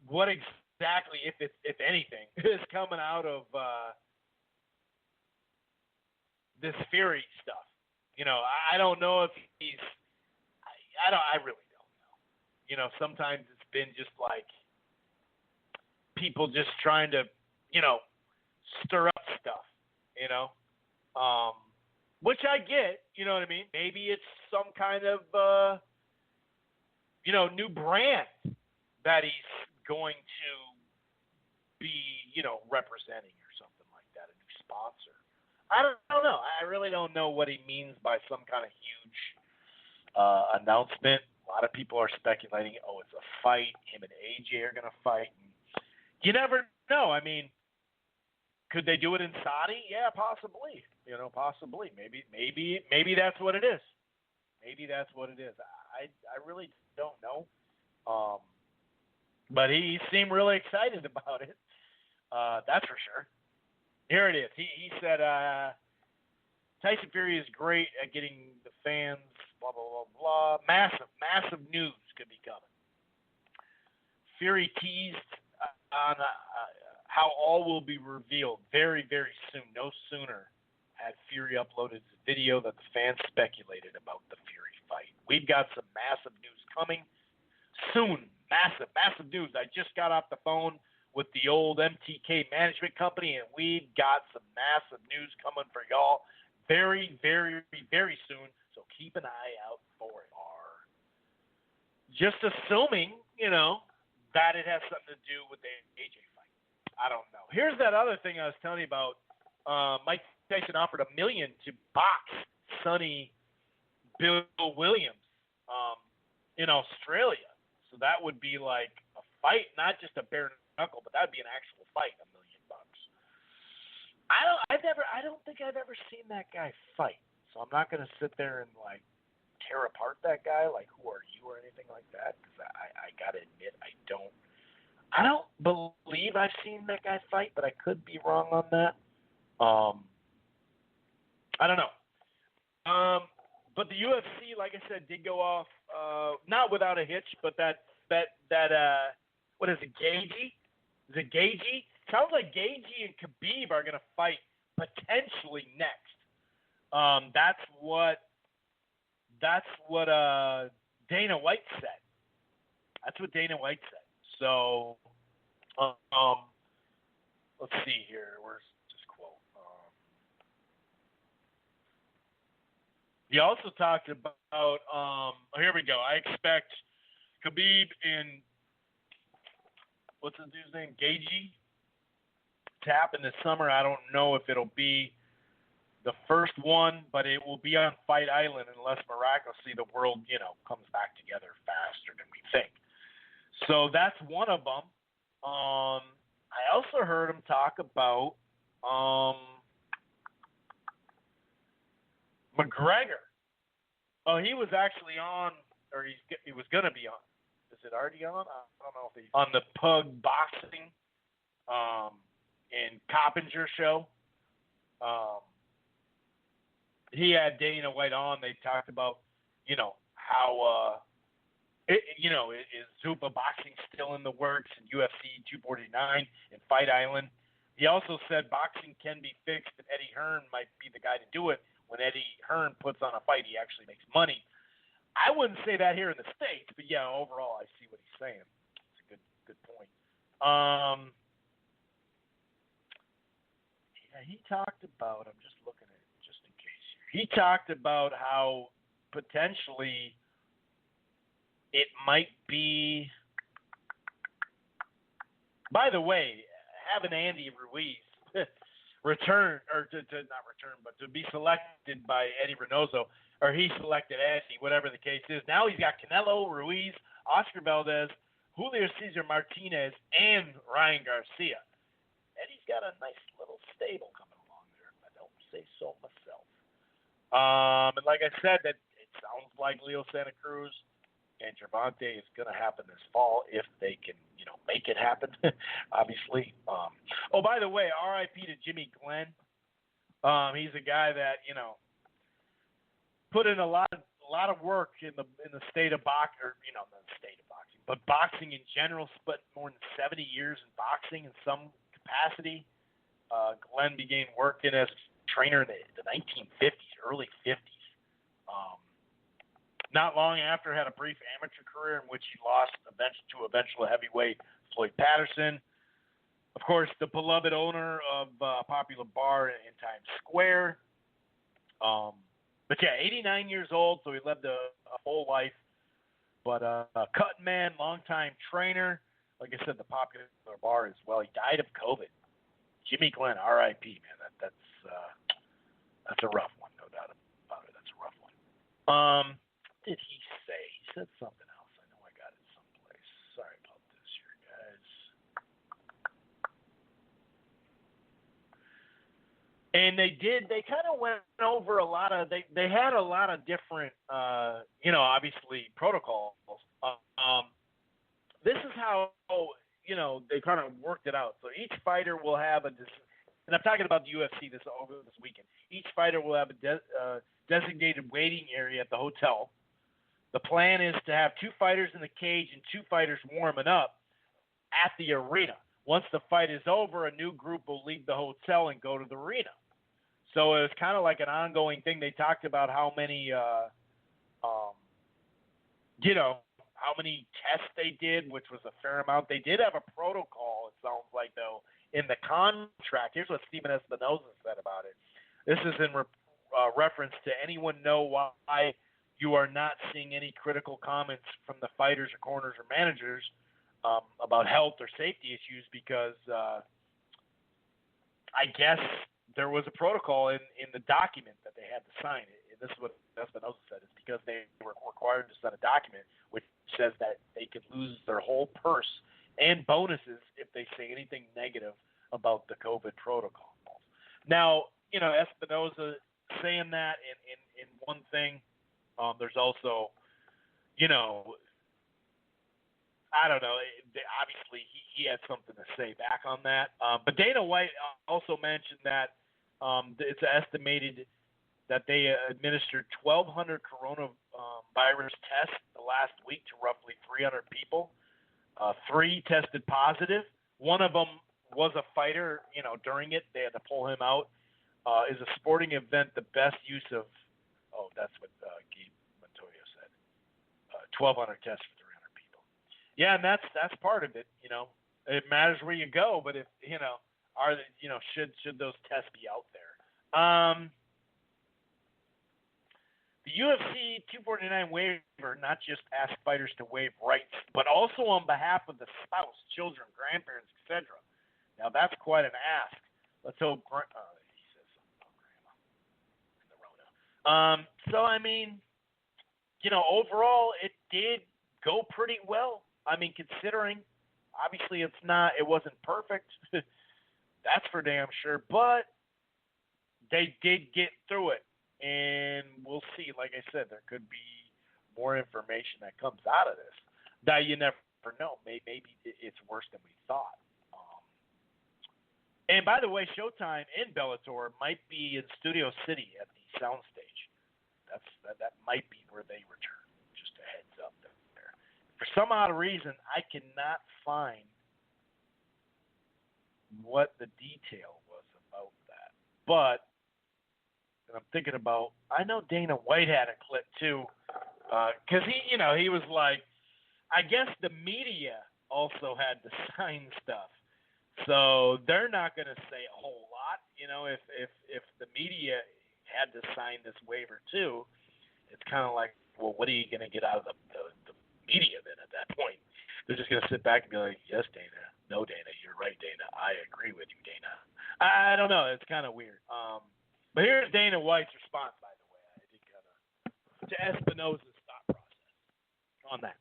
what exactly, if anything, is coming out of this Fury stuff. I don't know if he's. I really don't know. Sometimes it's been just like people just trying to, stir up stuff, which I get, you know what I mean? Maybe it's some kind of, new brand that he's going to be, representing or something like that, a new sponsor. I don't know. I really don't know what he means by some kind of huge announcement. A lot of people are speculating, it's a fight. Him and AJ are going to fight. And you never know. I mean, could they do it in Saudi? Yeah, possibly. Possibly. Maybe that's what it is. Maybe that's what it is. I really don't know. But he seemed really excited about it. That's for sure. Here it is. He said Tyson Fury is great at getting the fans, blah, blah, blah, blah. Massive news could be coming. Fury teased on how all will be revealed very, very soon. No sooner had Fury uploaded his video that the fans speculated about the Fury fight. We've got some massive news coming soon. Massive news. I just got off the phone with the old MTK management company, and we've got some massive news coming for y'all very, very, very soon. So keep an eye out for it. Just assuming, that it has something to do with the AJ fight. I don't know. Here's that other thing I was telling you about. Mike Tyson offered $1 million to box Sonny Bill Williams in Australia. So that would be like a fight, not just a bare knuckle, but that'd be an actual fight. $1 million. I don't think I've ever seen that guy fight. So I'm not going to sit there and tear apart that guy. Who are you or anything like that? Because I got to admit, I don't believe I've seen that guy fight, but I could be wrong on that. I don't know. But the UFC, like I said, did go off, not without a hitch, but that what is it, Gagey? Is it Gagey? Sounds like Gagey and Khabib are going to fight potentially next. That's what Dana White said. That's what Dana White said. So, let's see here. Where's this quote? He also talked about, here we go. I expect Khabib and, what's the dude's name? Gagey to happen this summer. I don't know if it'll be the first one, but it will be on Fight Island unless miraculously the world, comes back together faster than we think. So that's one of them. I also heard him talk about McGregor. Oh, he was actually on, or he was going to be on. Is it already on? I don't know if he's on the Pug Boxing and Coppinger show. He had Dana White on. They talked about, how, is Zupa Boxing still in the works in UFC 249 and Fight Island. He also said boxing can be fixed, and Eddie Hearn might be the guy to do it. When Eddie Hearn puts on a fight, he actually makes money. I wouldn't say that here in the States, but yeah, overall, I see what he's saying. It's a good point. He talked about, I'm just looking at it just in case here. He talked about how potentially it might be, by the way, having Andy Ruiz return, or not return, but to be selected by Eddie Reynoso, or he selected Eddie, whatever the case is. Now he's got Canelo, Ruiz, Oscar Valdez, Julio Cesar Martinez, and Ryan Garcia. Eddie's got a nice little stable coming along there, if I don't say so myself. And like I said, that it sounds like Leo Santa Cruz and Gervonta is going to happen this fall if they can, make it happen, obviously. Oh, by the way, RIP to Jimmy Glenn. He's a guy that, put in a lot of work in the state of boxing, or not the state of boxing, but boxing in general. Spent more than 70 years in boxing in some capacity. Glenn began working as a trainer in the 1950s, early 50s. Not long after, had a brief amateur career in which he lost to eventual heavyweight Floyd Patterson. Of course, the beloved owner of a popular bar in Times Square. But yeah, 89 years old, so he lived a whole life. But Cut Man, longtime trainer, like I said, the Popular Bar as well. He died of COVID. Jimmy Glenn, R.I.P. Man, that's a rough one, no doubt about it. That's a rough one. What did he say? He said something else. I know I got it someplace. Sorry about this here, guys. And they kind of went over a lot of, they had a lot of different, obviously protocols. This is how, they kind of worked it out. So each fighter will have and I'm talking about the UFC over this weekend. Each fighter will have a designated waiting area at the hotel. The plan is to have 2 fighters in the cage and 2 fighters warming up at the arena. Once the fight is over, a new group will leave the hotel and go to the arena. So it was kind of like an ongoing thing. They talked about how many, how many tests they did, which was a fair amount. They did have a protocol, it sounds like, though, in the contract. Here's what Steven Espinoza said about it. This is in reference to anyone know why you are not seeing any critical comments from the fighters or corners or managers about health or safety issues, because I guess there was a protocol in the document that they had to sign. This is what Espinoza said. It's because they were required to sign a document which says that they could lose their whole purse and bonuses if they say anything negative about the COVID protocol. Now, Espinoza saying that in one thing, there's also, I don't know. Obviously, he had something to say back on that. But Dana White also mentioned that it's estimated that they administered 1,200 coronavirus tests the last week to roughly 300 people. 3 tested positive. One of them was a fighter. During it, they had to pull him out. Is a sporting event the best use of? Oh, that's what Gabe Montoya said. 1,200 tests for 300 people. Yeah, and that's part of it. It matters where you go, but if should those tests be out there? The UFC 249 waiver not just asks fighters to waive rights, but also on behalf of the spouse, children, grandparents, etc. Now that's quite an ask. Let's hope. He says something about grandma and the Rona. So I mean, overall it did go pretty well. I mean, considering obviously it wasn't perfect. That's for damn sure, but they did get through it. And we'll see. Like I said, there could be more information that comes out of this. That you never know. Maybe it's worse than we thought. And by the way, Showtime in Bellator might be in Studio City at the soundstage. That might be where they return. Just a heads up there. For some odd reason, I cannot find what the detail was about that. But I'm thinking about, I know Dana White had a clip too, because he was like, I guess the media also had to sign stuff, so they're not going to say a whole lot. If the media had to sign this waiver too, it's kind of like, well, what are you going to get out of the media then at that point? They're just going to sit back and be like, yes, Dana. No, Dana. You're right, Dana. I agree with you, Dana. I don't know. It's kind of weird. But here's Dana White's response, by the way. I think to Espinoza's thought process on that.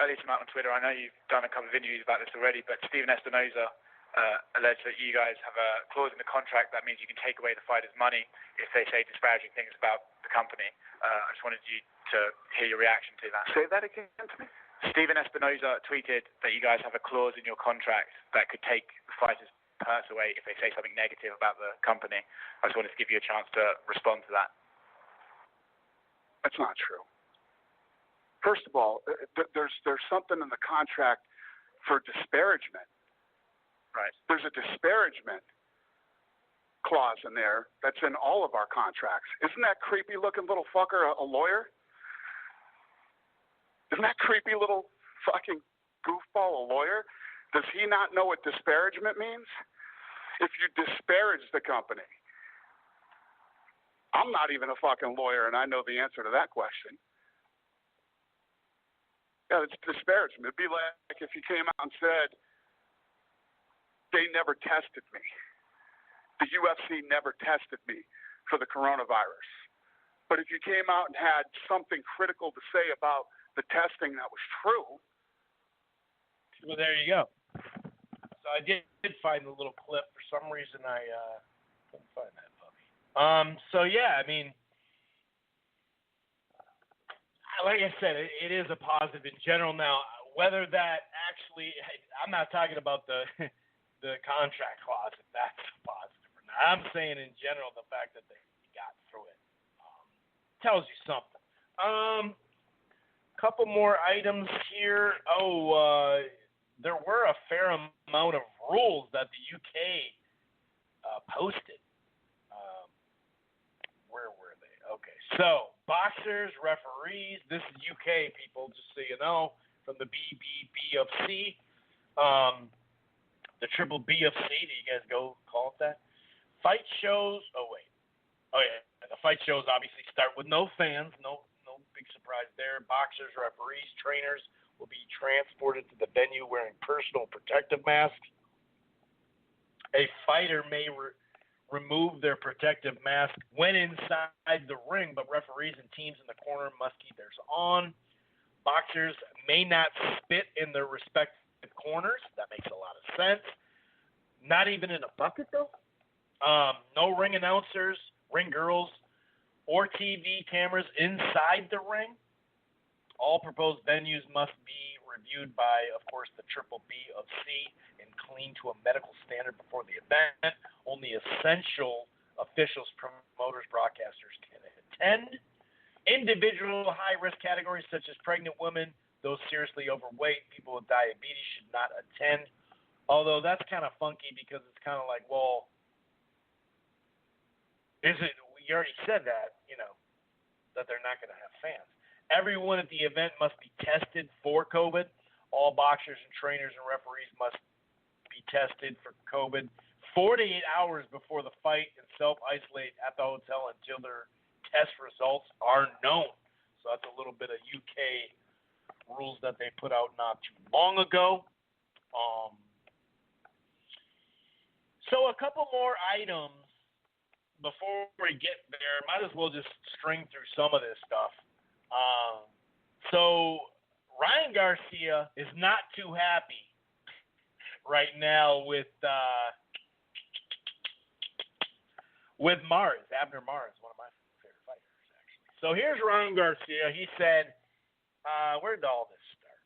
Earlier tonight on Twitter, I know you've done a couple of interviews about this already, but Steven Espinoza alleged that you guys have a clause in the contract that means you can take away the fighters' money if they say disparaging things about the company. I just wanted you to hear your reaction to that. Say that again to me. Steven Espinoza tweeted that you guys have a clause in your contract that could take the fighters' purse away if they say something negative about the company. I just wanted to give you a chance to respond to that. That's not true. First of all, there's something in the contract for disparagement. Right. There's a disparagement clause in there that's in all of our contracts. Isn't that creepy looking little fucker a lawyer? Isn't that creepy little fucking goofball a lawyer? Does he not know what disparagement means? If you disparage the company. I'm not even a fucking lawyer, and I know the answer to that question. Yeah, it's disparagement. It'd be like if you came out and said, they never tested me. The UFC never tested me for the coronavirus. But if you came out and had something critical to say about the testing that was true. Well, there you go. So I did find the little clip. For some reason, I couldn't find that puppy. So, yeah, I mean, like I said, it is a positive in general. Now, whether that actually, I'm not talking about the contract clause, if that's positive or not. I'm saying in general the fact that they got through it tells you something. Couple more items here. There were a fair amount of rules that the UK posted. Where were they? Okay, so boxers, referees. This is UK, people, just so you know, from the BBB the triple B of C. Do you guys go call it that? Fight shows. Oh yeah. The fight shows obviously start with no fans. No big surprise there. Boxers, referees, trainers will be transported to the venue wearing personal protective masks. A fighter may remove their protective mask when inside the ring, but referees and teams in the corner must keep theirs on. Boxers may not spit in their respective corners. That makes a lot of sense. Not even in a bucket, though. No ring announcers, ring girls, or TV cameras inside the ring. All proposed venues must be reviewed by, of course, the triple B of C and clean to a medical standard before the event. Only essential officials, promoters, broadcasters can attend. Individual high-risk categories such as pregnant women, those seriously overweight, people with diabetes should not attend. Although that's kind of funky because it's kind of like, well, is it? You already said that, that they're not going to have fans. Everyone at the event must be tested for COVID. All boxers and trainers and referees must be tested for COVID 48 hours before the fight and self-isolate at the hotel until their test results are known. So that's a little bit of UK rules that they put out not too long ago. So a couple more items before we get there. Might as well just string through some of this stuff. So Ryan Garcia is not too happy right now with Mars, Abner Mars, one of my favorite fighters, actually. So here's Ryan Garcia. He said, where did all this start?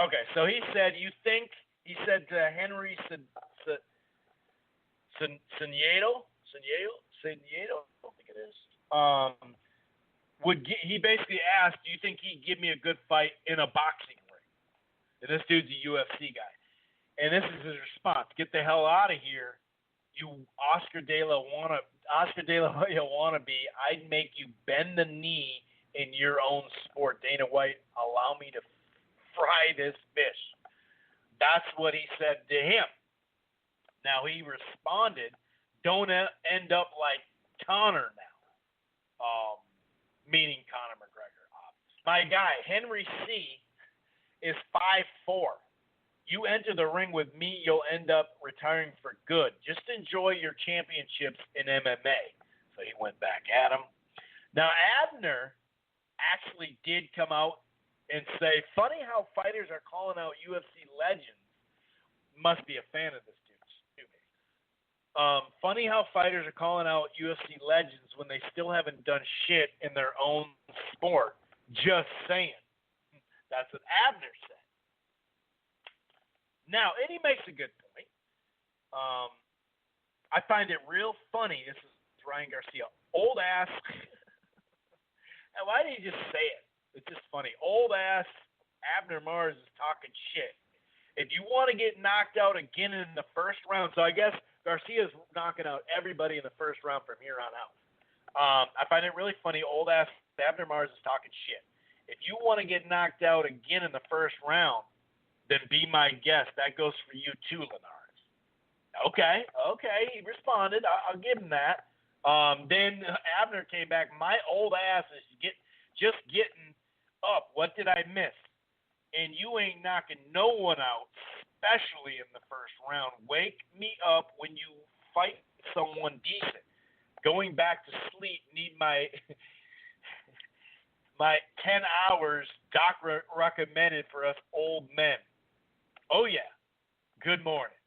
Okay, so he said, he said to Henry Cejudo, I think it is, he basically asked, do you think he'd give me a good fight in a boxing ring? And this dude's a UFC guy. And this is his response: get the hell out of here, you Oscar De La Hoya wannabe. I'd make you bend the knee in your own sport. Dana White, allow me to fry this fish. That's what he said to him. Now he responded, don't end up like Conor now. Meaning Conor McGregor, obviously. My guy, Henry C., is 5'4". You enter the ring with me, you'll end up retiring for good. Just enjoy your championships in MMA. So he went back at him. Now, Abner actually did come out and say, funny how fighters are calling out UFC legends. Must be a fan of this dude. Stupid. Funny how fighters are calling out UFC legends when they still haven't done shit in their own sport. Just saying. That's what Abner said. Now, and he makes a good point. I find it real funny. This is Ryan Garcia. Old ass. And why did he just say it? It's just funny. Old ass Abner Mars is talking shit. If you want to get knocked out again in the first round, so I guess Garcia's knocking out everybody in the first round from here on out. I find it really funny. Old ass Abner Mars is talking shit. If you want to get knocked out again in the first round, then be my guest. That goes for you too, Linares. Okay, he responded. I'll give him that. Then Abner came back. My old ass is just getting up? What did I miss? And you ain't knocking no one out, especially in the first round. Wake me up when you fight someone decent. Going back to sleep, need my my 10 hours doc recommended for us old men. Oh, yeah. Good morning.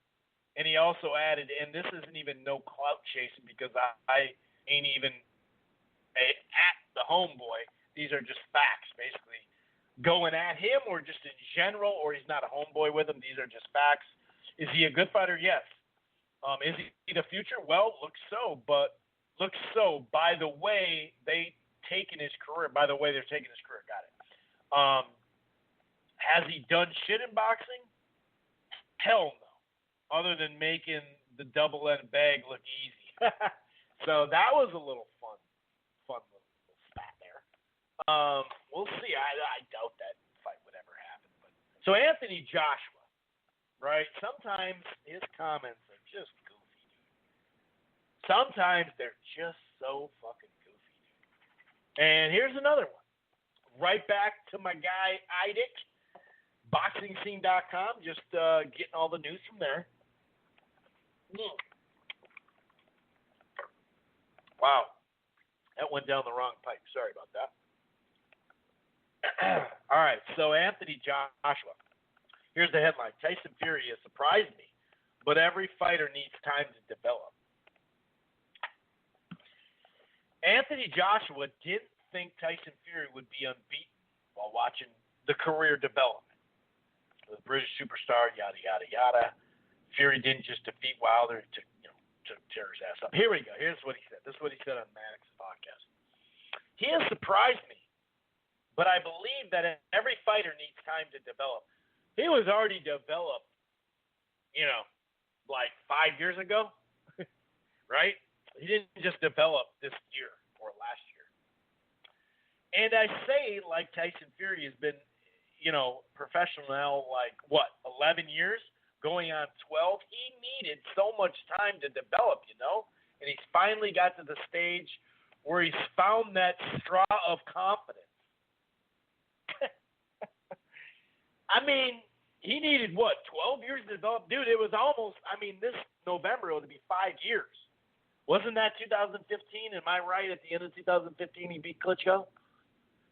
And he also added, and this isn't even no clout chasing because I ain't even at the homeboy. These are just facts, basically. Going at him or just in general, or he's not a homeboy with him. These are just facts. Is he a good fighter? Yes. Is he the future? Well, looks so. But looks so by the way they're taking his career. Got it. Has he done shit in boxing? Hell no. Other than making the double-end bag look easy. So that was a little fun little spat there. We'll see. I doubt that fight would ever happen. But so Anthony Joshua, right? Sometimes his comments are just goofy, dude. Sometimes they're just so fucking goofy, dude. And here's another one. Right back to my guy Idic, BoxingScene.com, just getting all the news from there. Wow. That went down the wrong pipe. Sorry about that. All right, so Anthony Joshua. Here's the headline. Tyson Fury has surprised me, but every fighter needs time to develop. Anthony Joshua didn't think Tyson Fury would be unbeaten while watching the career development. The British superstar, yada, yada, yada. Fury didn't just defeat Wilder to tear his ass up. Here we go. Here's what he said. This is what he said on Maddox's podcast. He has surprised me, but I believe that every fighter needs time to develop. He was already developed, like 5 years ago, right? He didn't just develop this year or last year. And I say, like Tyson Fury has been, professional now, 11 years, going on 12. He needed so much time to develop, and he's finally got to the stage where he's found that straw of confidence. I mean, he needed, 12 years to develop? Dude, it was almost, this November, it would be 5 years. Wasn't that 2015? Am I right? At the end of 2015, he beat Klitschko?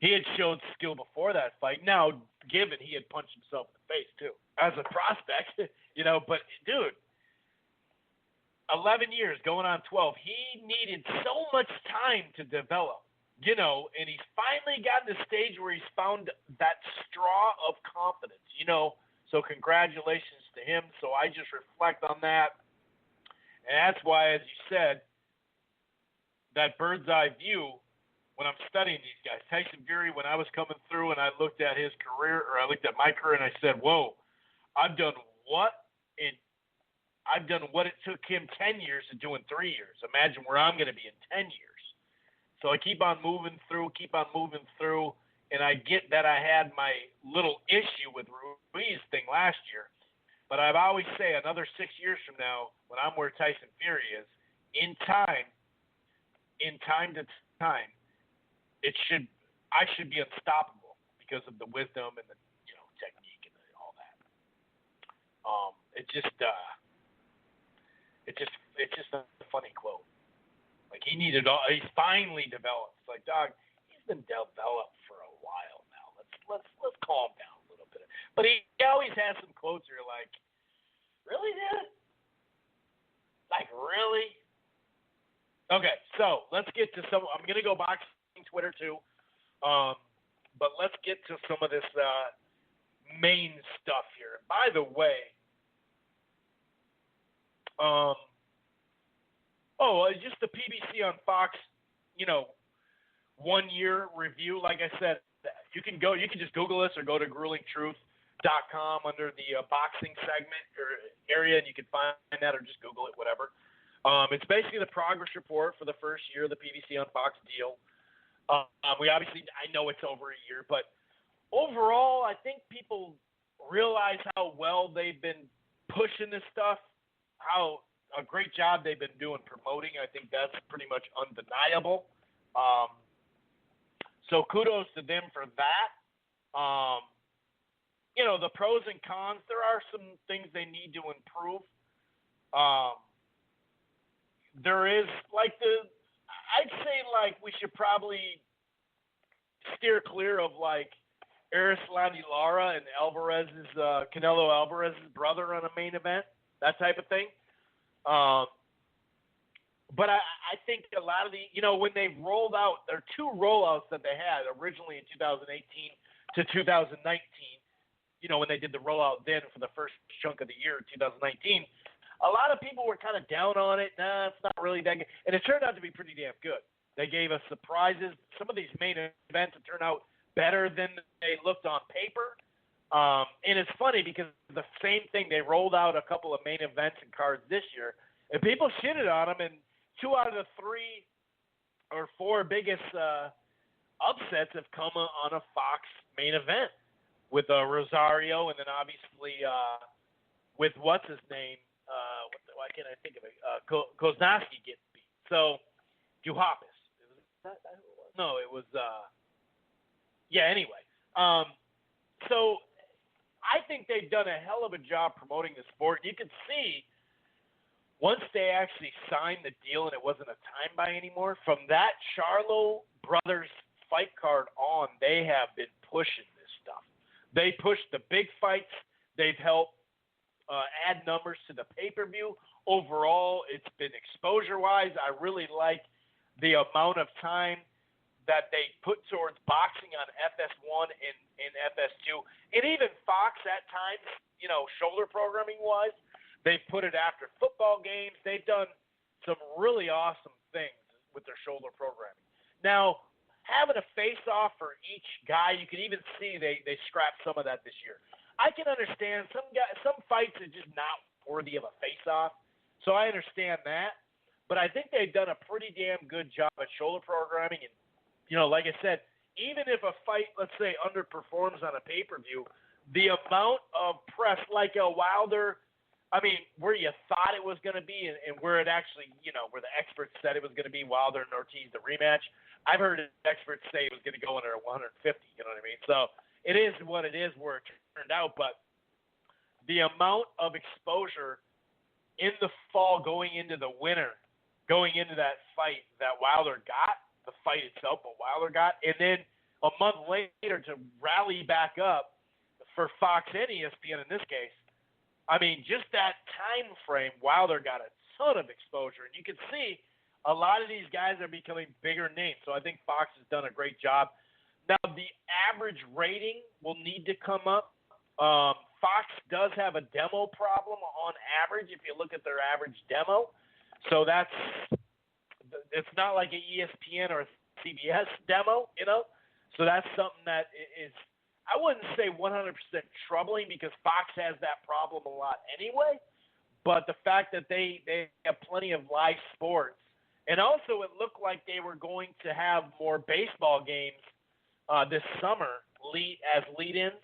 He had showed skill before that fight. Now, given he had punched himself in the face, too, as a prospect, but, dude, 11 years going on 12. He needed so much time to develop, and he's finally gotten to the stage where he's found that straw of confidence, So congratulations to him. So I just reflect on that. And that's why, as you said, that bird's eye view, when I'm studying these guys, Tyson Fury, when I was coming through and I looked at his career, or I looked at my career and I said, whoa, I've done what it took him 10 years to do in 3 years. Imagine where I'm going to be in 10 years. So I keep on moving through, and I get that I had my little issue with Ruiz thing last year. But I've always say another 6 years from now, when I'm where Tyson Fury is, in time to time, I should be unstoppable because of the wisdom and the technique and all that. It's just a funny quote. Like he's finally developed. It's like, dog, he's been developed for a while now. Let's calm down a little bit. But he always has some quotes where you're like, really, dude? Like, really? Okay, so let's get to some. I'm gonna go boxing Twitter too, but let's get to some of this main stuff here. By the way, just the PBC on Fox, 1 year review. Like I said, you can just Google this or go to gruelingtruth.com under the boxing segment or area, and you can find that, or just Google it, whatever. It's basically the progress report for the first year of the PBC on Fox deal. I know it's over a year, but overall, I think people realize how well they've been pushing this stuff, how a great job they've been doing promoting. I think that's pretty much undeniable. So kudos to them for that. The pros and cons, there are some things they need to improve. There is I'd say we should probably steer clear of Erislandy Lara and Canelo Alvarez's brother on a main event, that type of thing. But I think a lot of when they rolled out, there are two rollouts that they had originally in 2018 to 2019. When they did the rollout then for the first chunk of the year, 2019, a lot of people were kind of down on it. Nah, it's not really that good. And it turned out to be pretty damn good. They gave us surprises. Some of these main events have turned out better than they looked on paper. And it's funny because the same thing, they rolled out a couple of main events and cards this year, and people shitted on them, and 2 out of the 3 or 4 biggest upsets have come on a Fox main event with Rosario, and then obviously with what's his name? Why can't I think of it? Koznowski getting beat. So Duhaupas. No, it was. Anyway. So I think they've done a hell of a job promoting the sport. You can see once they actually signed the deal and it wasn't a time buy anymore, from that Charlo brothers fight card on, they have been pushing this stuff. They pushed the big fights. They've helped add numbers to the pay-per-view. Overall, it's been exposure-wise. I really like the amount of time that they put towards boxing on FS1 and FS2. And even Fox at times, shoulder programming-wise, they've put it after football games. They've done some really awesome things with their shoulder programming. Now, having a face-off for each guy, you can even see they scrapped some of that this year. I can understand some fights are just not worthy of a face-off, so I understand that. But I think they've done a pretty damn good job at shoulder programming. And, like I said, even if a fight, let's say, underperforms on a pay-per-view, the amount of press, like a Wilder, where you thought it was going to be and where it actually, where the experts said it was going to be Wilder and Ortiz, the rematch, I've heard experts say it was going to go under 150, you know what I mean? So it is what it is where it turned out, but the amount of exposure in the fall going into the winter, going into that fight that Wilder got, the fight itself, but Wilder got, and then a month later to rally back up for Fox and ESPN in this case, just that time frame, Wilder got a ton of exposure, and you can see a lot of these guys are becoming bigger names, so I think Fox has done a great job. Now, the average rating will need to come up. Fox does have a demo problem on average if you look at their average demo, so it's not like an ESPN or a CBS demo, so that's something that is, I wouldn't say 100% troubling because Fox has that problem a lot anyway, but the fact that they have plenty of live sports, and also it looked like they were going to have more baseball games this summer as lead-ins.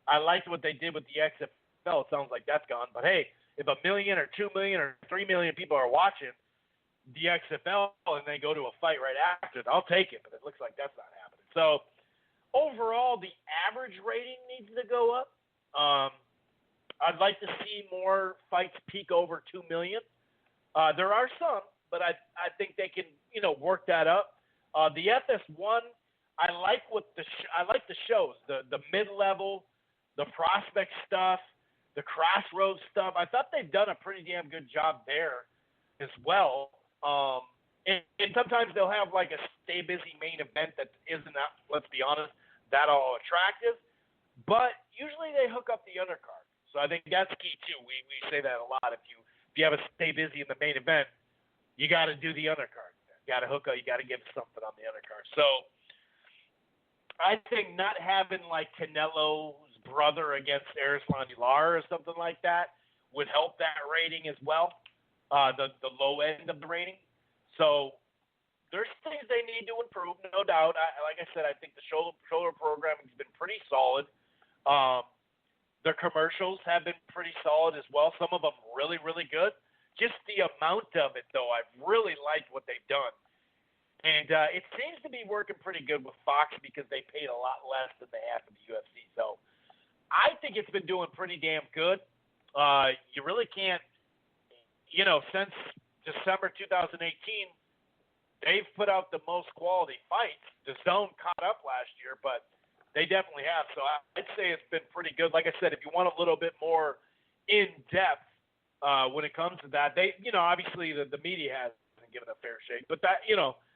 I liked what they did with the XFL. It sounds like that's gone, but hey, if 1 million or 2 million or 3 million people are watching the XFL and they go to a fight right after it, I'll take it, but it looks like that's not happening. So overall, the average rating needs to go up. I'd like to see more fights peak over 2 million. There are some, but I think they can work that up. The FS1, I like the shows, the mid-level, the prospect stuff, the crossroads stuff. I thought they've done a pretty damn good job there as well. And sometimes they'll have like a stay busy main event that isn't, let's be honest, that all attractive. But usually they hook up the undercard. So I think that's key too. We say that a lot. If you have a stay busy in the main event, you got to do the undercard. You got to hook up. You got to give something on the undercard. So I think not having like Canelo's brother against Erislandy Lara or something like that would help that rating as well. The low end of the rating. So there's things they need to improve, no doubt. Like I said, I think the shoulder programming has been pretty solid. Their commercials have been pretty solid as well. Some of them really, really good. Just the amount of it, though, I've really liked what they've done. And it seems to be working pretty good with Fox because they paid a lot less than they have for the UFC. So I think it's been doing pretty damn good. You really can't, since December 2018, they've put out the most quality fights. The Zone caught up last year, but they definitely have. So I'd say it's been pretty good. Like I said, if you want a little bit more in-depth when it comes to that, they, obviously the media hasn't given a fair shake, but that,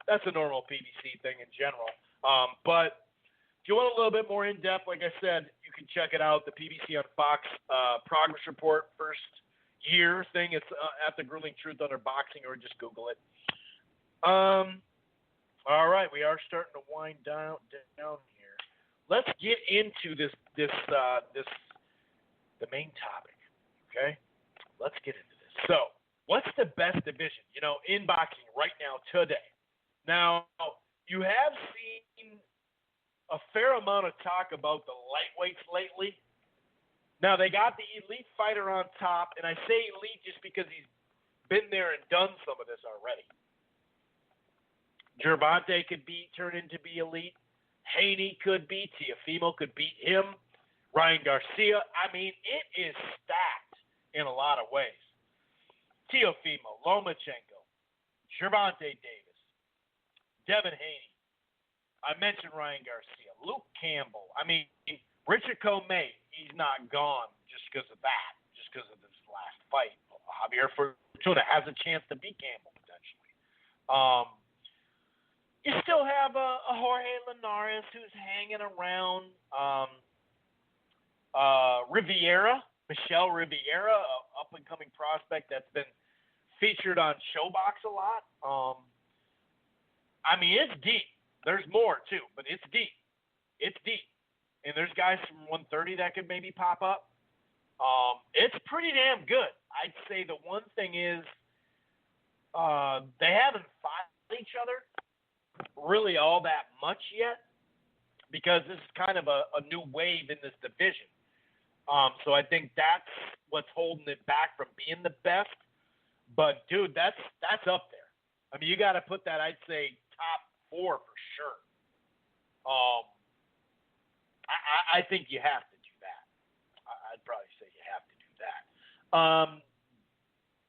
that's a normal PBC thing in general. But if you want a little bit more in-depth, like I said, you can check it out, the PBC on Fox Progress Report first year thing. It's at the Grueling Truth Under Boxing, or just Google it. All right, we are starting to wind down here. Let's get into the main topic, okay? Let's get into this. So, what's the best division, in boxing right now today? Now, you have seen a fair amount of talk about the lightweights lately. Now, they got the elite fighter on top, and I say elite just because he's been there and done some of this already. Gervonta could turn into be elite. Haney could be. Teofimo could beat him. Ryan Garcia. I mean, it is stacked in a lot of ways. Teofimo, Lomachenko, Gervonta Davis, Devin Haney. I mentioned Ryan Garcia, Luke Campbell. I mean, Richard Comey, he's not gone just because of that, just because of this last fight. Javier Fortuna has a chance to beat Campbell potentially. You still have a Jorge Linares who's hanging around. Michelle Riviera, an up-and-coming prospect that's been featured on Showbox a lot. I mean, it's deep. There's more, too, but it's deep. It's deep. And there's guys from 130 that could maybe pop up. It's pretty damn good. I'd say the one thing is they haven't fought each other really all that much yet because this is kind of a new wave in this division. So I think that's what's holding it back from being the best. But, dude, that's up there. I mean, you got to put that, I'd say, top 4 for sure. I think you have to do that. I'd probably say you have to do that.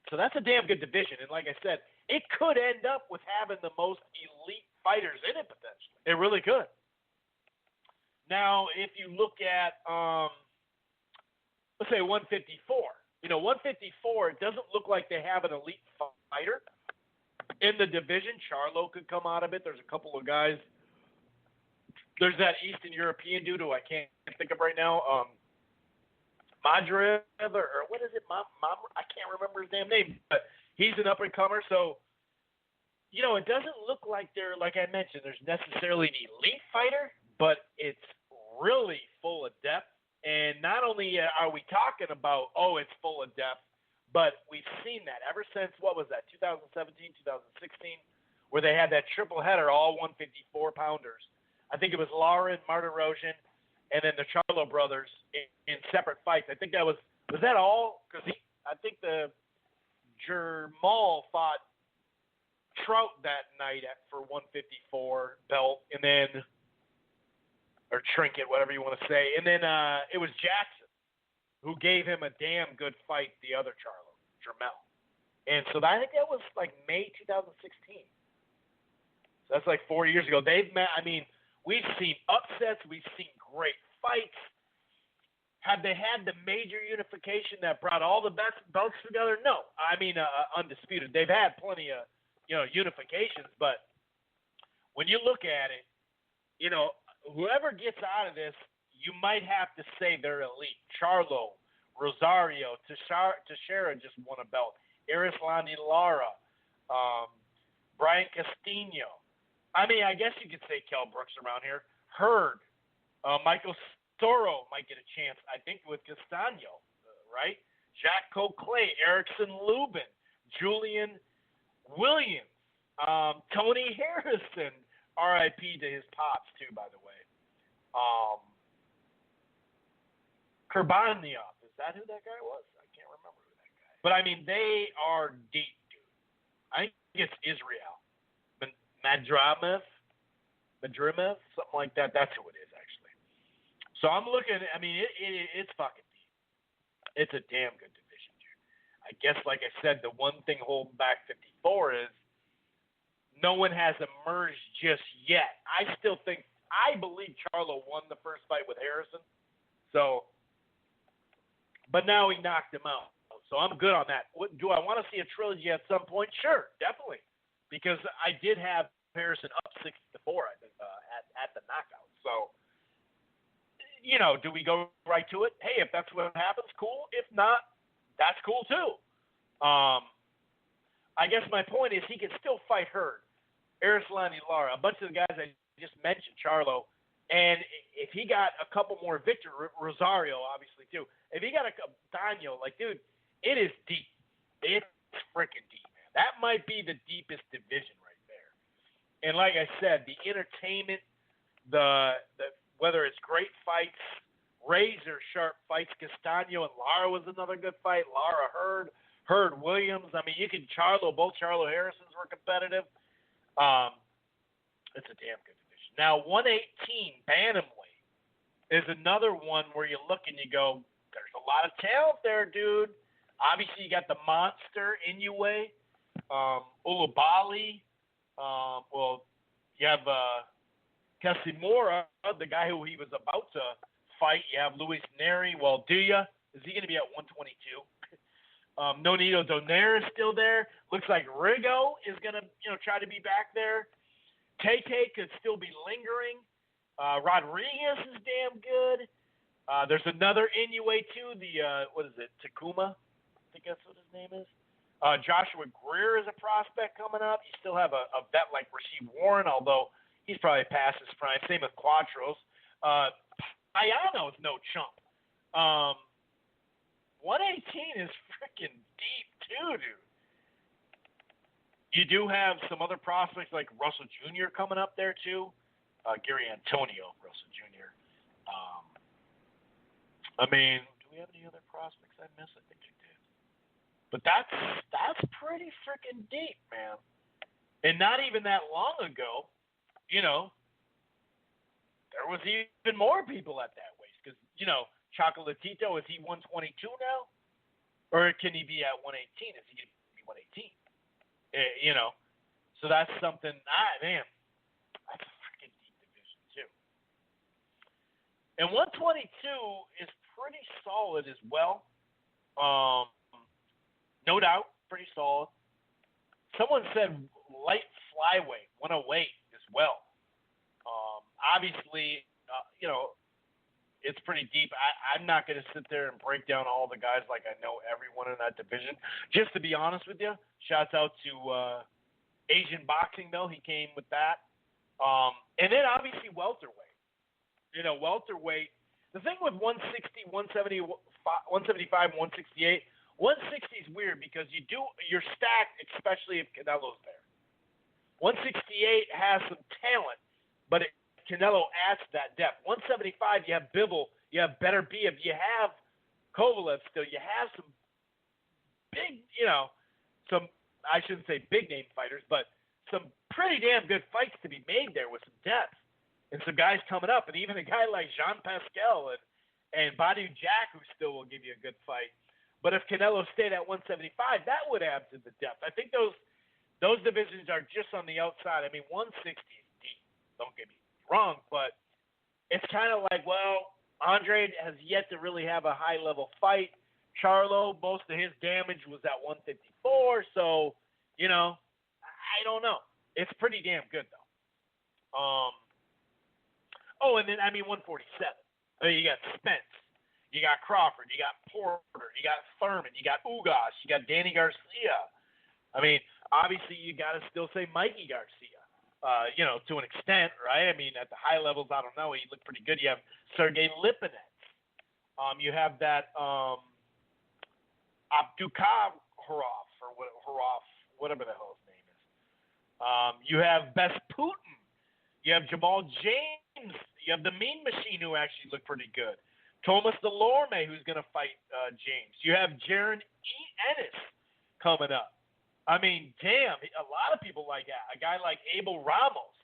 So that's a damn good division. And like I said, it could end up with having the most elite fighters in it potentially. It really could. Now, if you look at, let's say 154. 154, it doesn't look like they have an elite fighter in the division. Charlo could come out of it. There's a couple of guys. There's that Eastern European dude who I can't think of right now. Madrid, or what is it? I can't remember his damn name, but he's an up-and-comer. So, it doesn't look like they're, like I mentioned, there's necessarily an elite fighter, but it's really full of depth. And not only are we talking about, it's full of depth, but we've seen that ever since, what was that, 2017, 2016, where they had that triple header, all 154-pounders. I think it was Lauren, Martirosyan, and then the Charlo brothers in separate fights. I think that was that all? Because I think the Jermal fought Trout that night for 154 belt, and then, or trinket, whatever you want to say. And then it was Jackson who gave him a damn good fight, the other Charlo, Jermel. And so I think that was like May 2016. So that's like 4 years ago. They've met, we've seen upsets. We've seen great fights. Have they had the major unification that brought all the best belts together? No. Undisputed. They've had plenty of, unifications. But when you look at it, whoever gets out of this, you might have to say they're elite. Charlo, Rosario, Teixeira just won a belt. Arislandi Lara, Brian Castillo. I guess you could say Kell Brooks around here. Hurd, Michael Soro might get a chance, I think, with Castano, right? Jacques Coquelin, Erickson Lubin, Julian Williams, Tony Harrison, R.I.P. to his pops, too, by the way. Kurbanov, is that who that guy was? I can't remember who that guy. But, they are deep, dude. I think it's Israel. Madrimov, something like that. That's who it is, actually. So I'm looking. I mean, it's fucking deep. It's a damn good division, dude. I guess, like I said, the one thing holding back 54 is no one has emerged just yet. I believe Charlo won the first fight with Harrison. So, but now he knocked him out. So I'm good on that. Do I want to see a trilogy at some point? Sure, definitely. Because I did have Harrison up 6-4 at the knockout. So, do we go right to it? Hey, if that's what happens, cool. If not, that's cool too. I guess my point is he can still fight Hurd, Arislani Lara, a bunch of the guys I just mentioned, Charlo. And if he got a couple more Rosario, obviously, too. If he got a Daniel, dude, it is deep. It's freaking deep, man. That might be the deepest division right there. And like I said, the entertainment, the whether it's great fights, razor sharp fights, Castano and Lara was another good fight. Lara Hurd Williams. I mean, both Charlo Harrisons were competitive. It's a damn good division. Now, 118 bantamweight is another one where you look and you go, there's a lot of talent there, dude. Obviously, you got the monster Inoue, Ulubali. You have Casimura, the guy who he was about to fight. You have Luis Neri. Well, is he going to be at 122? Nonito Donaire is still there. Looks like Rigo is going to, try to be back there. KK could still be lingering. Rodriguez is damn good. There's another Inoue too. Takuma? I think that's what his name is. Joshua Greer is a prospect coming up. You still have a vet like Rasheed Warren, although he's probably past his prime. Same with Quattros. Ayano's no chump. 118 is freaking deep too, dude. You do have some other prospects like Russell Jr. coming up there too. Gary Antonio Russell Jr. Do we have any other prospects I missed? I think you did. But that's pretty freaking deep, man. And not even that long ago, there was even more people at that weight. Because, Chocolatito, is he 122 now? Or can he be at 118? Is he going to be 118? So that's something, man, that's a freaking deep division too. And 122 is pretty solid as well. No doubt, pretty solid. Someone said light flyweight, 108 as well. Obviously, it's pretty deep. I'm not going to sit there and break down all the guys like I know everyone in that division. Just to be honest with you, shouts out to Asian Boxing, though. He came with that. And then, obviously, welterweight. Welterweight. The thing with 160, 170, 175, 168, 160 is weird because you're stacked, especially if Canelo's there. 168 has some talent, but Canelo adds to that depth. 175, you have Bivol, you have Beterbiev, you have Kovalev still, you have some big, I shouldn't say big name fighters, but some pretty damn good fights to be made there with some depth. And some guys coming up, and even a guy like Jean Pascal and Badu Jack, who still will give you a good fight. But if Canelo stayed at 175, that would add to the depth. I think those divisions are just on the outside. 160 is deep. Don't get me wrong, but it's kind of like, well, Andre has yet to really have a high-level fight. Charlo, most of his damage was at 154, so, I don't know. It's pretty damn good, though. And then, 147. You got Spence. You got Crawford. You got Porter. You got Thurman. You got Ugas. You got Danny Garcia. Obviously, you got to still say Mikey Garcia, to an extent, right? At the high levels, I don't know. He looked pretty good. You have Sergey Lipinets. You have that Abdukharov, whatever the hell his name is. You have Bess Putin. You have Jamal James. You have the Mean Machine, who actually looked pretty good. Thomas Delorme, who's going to fight James. You have Jaron Ennis coming up. I mean, damn, a lot of people like that. A guy like Abel Ramos.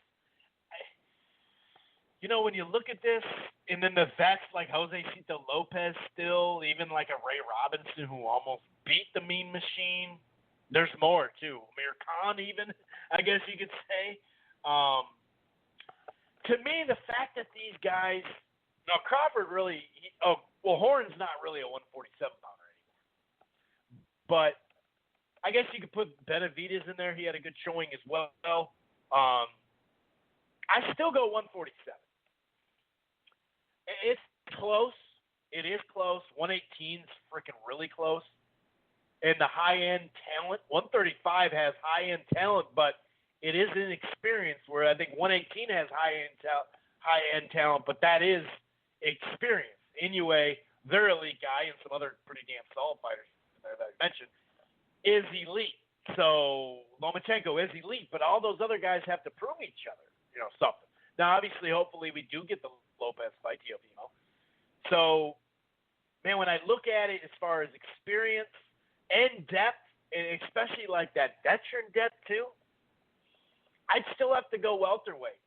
When you look at this, and then the vets like Josecito Lopez still, even like a Ray Robinson who almost beat the Mean Machine. There's more, too. Amir Khan even, I guess you could say. To me, the fact that these guys – now, Crawford really Horn's not really a 147-pounder anymore. But I guess you could put Benavidez in there. He had a good showing as well. I still go 147. It's close. It is close. 118's freaking really close. And the high-end talent, 135 has high-end talent, but it is inexperience, where I think 118 has high-end talent, but that is experience. Inoue, their elite guy, and some other pretty damn solid fighters that I mentioned, is elite. So Lomachenko is elite, but all those other guys have to prove each other, something. Now, obviously, hopefully we do get the Lopez fight, Teofimo. So, man, when I look at it as far as experience and depth, and especially like that veteran depth too, I'd still have to go welterweight.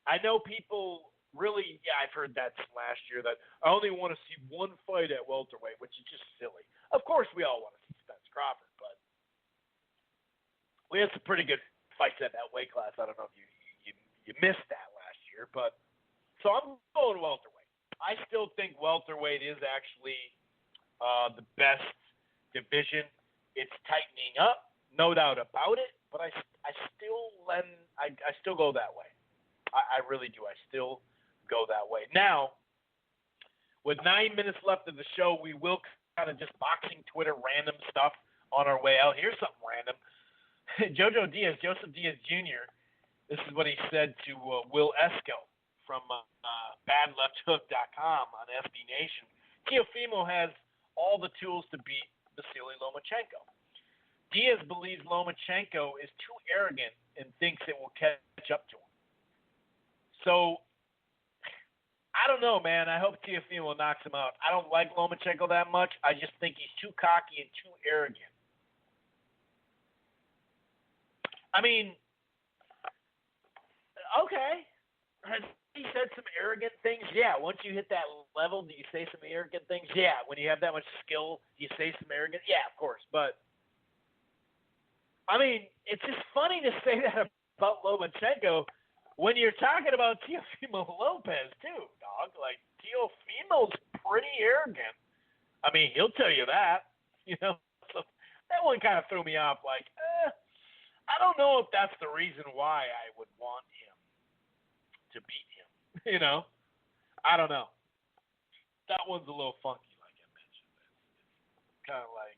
I know people really, I've heard that last year, that I only want to see one fight at welterweight, which is just silly. Of course we all want to see Spence Crawford, but we had some pretty good fights at that weight class. I don't know if you missed that last year, but so I'm going welterweight. I still think welterweight is actually the best division. It's tightening up, no doubt about it, but I still go that way. I really do. I still go that way. Now, with 9 minutes left of the show, we will kind of just boxing Twitter random stuff on our way out. Here's something random. Joseph Diaz Jr., this is what he said to Will Esco from badlefthook.com on SB Nation. Teofimo has all the tools to beat Vasily Lomachenko. Diaz believes Lomachenko is too arrogant and thinks it will catch up to him. So, I don't know, man. I hope Teofimo knocks him out. I don't like Lomachenko that much. I just think he's too cocky and too arrogant. I mean, okay. Has he said some arrogant things? Yeah. Once you hit that level, do you say some arrogant things? Yeah. When you have that much skill, do you say some arrogant? Yeah, of course. But, I mean, it's just funny to say that about Lomachenko when you're talking about Teofimo Lopez, too, dog. Like, Teofimo's pretty arrogant. I mean, he'll tell you that. So that one kind of threw me off. Like, I don't know if that's the reason why I would want him to beat him. I don't know. That one's a little funky, like I mentioned. It's kind of like,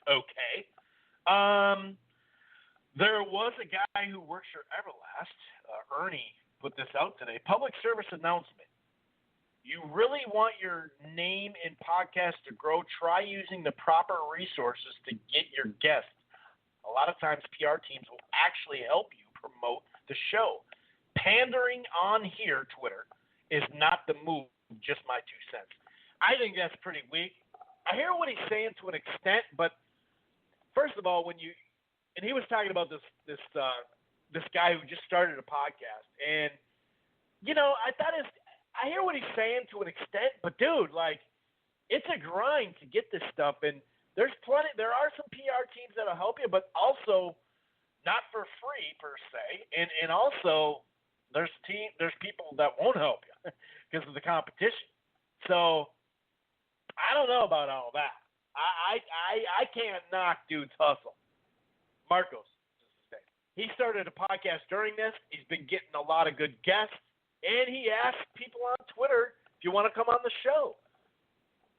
okay. There was a guy who works for Everlast, Ernie, put this out today. Public service announcement. You really want your name in podcast to grow, try using the proper resources to get your guests. A lot of times PR teams will actually help you promote the show. Pandering on here, Twitter, is not the move, just my 2 cents. I think that's pretty weak. I hear what he's saying to an extent, but first of all, and he was talking about this guy who just started a podcast, and I hear what he's saying to an extent, but dude, like, it's a grind to get this stuff, and there are some PR teams that'll help you, but also not for free per se, and also there's people that won't help you because of the competition. So I don't know about all that. I can't knock dude's hustle. Marcos is his name. He started a podcast during this. He's been getting a lot of good guests, and he asked people on Twitter if you want to come on the show.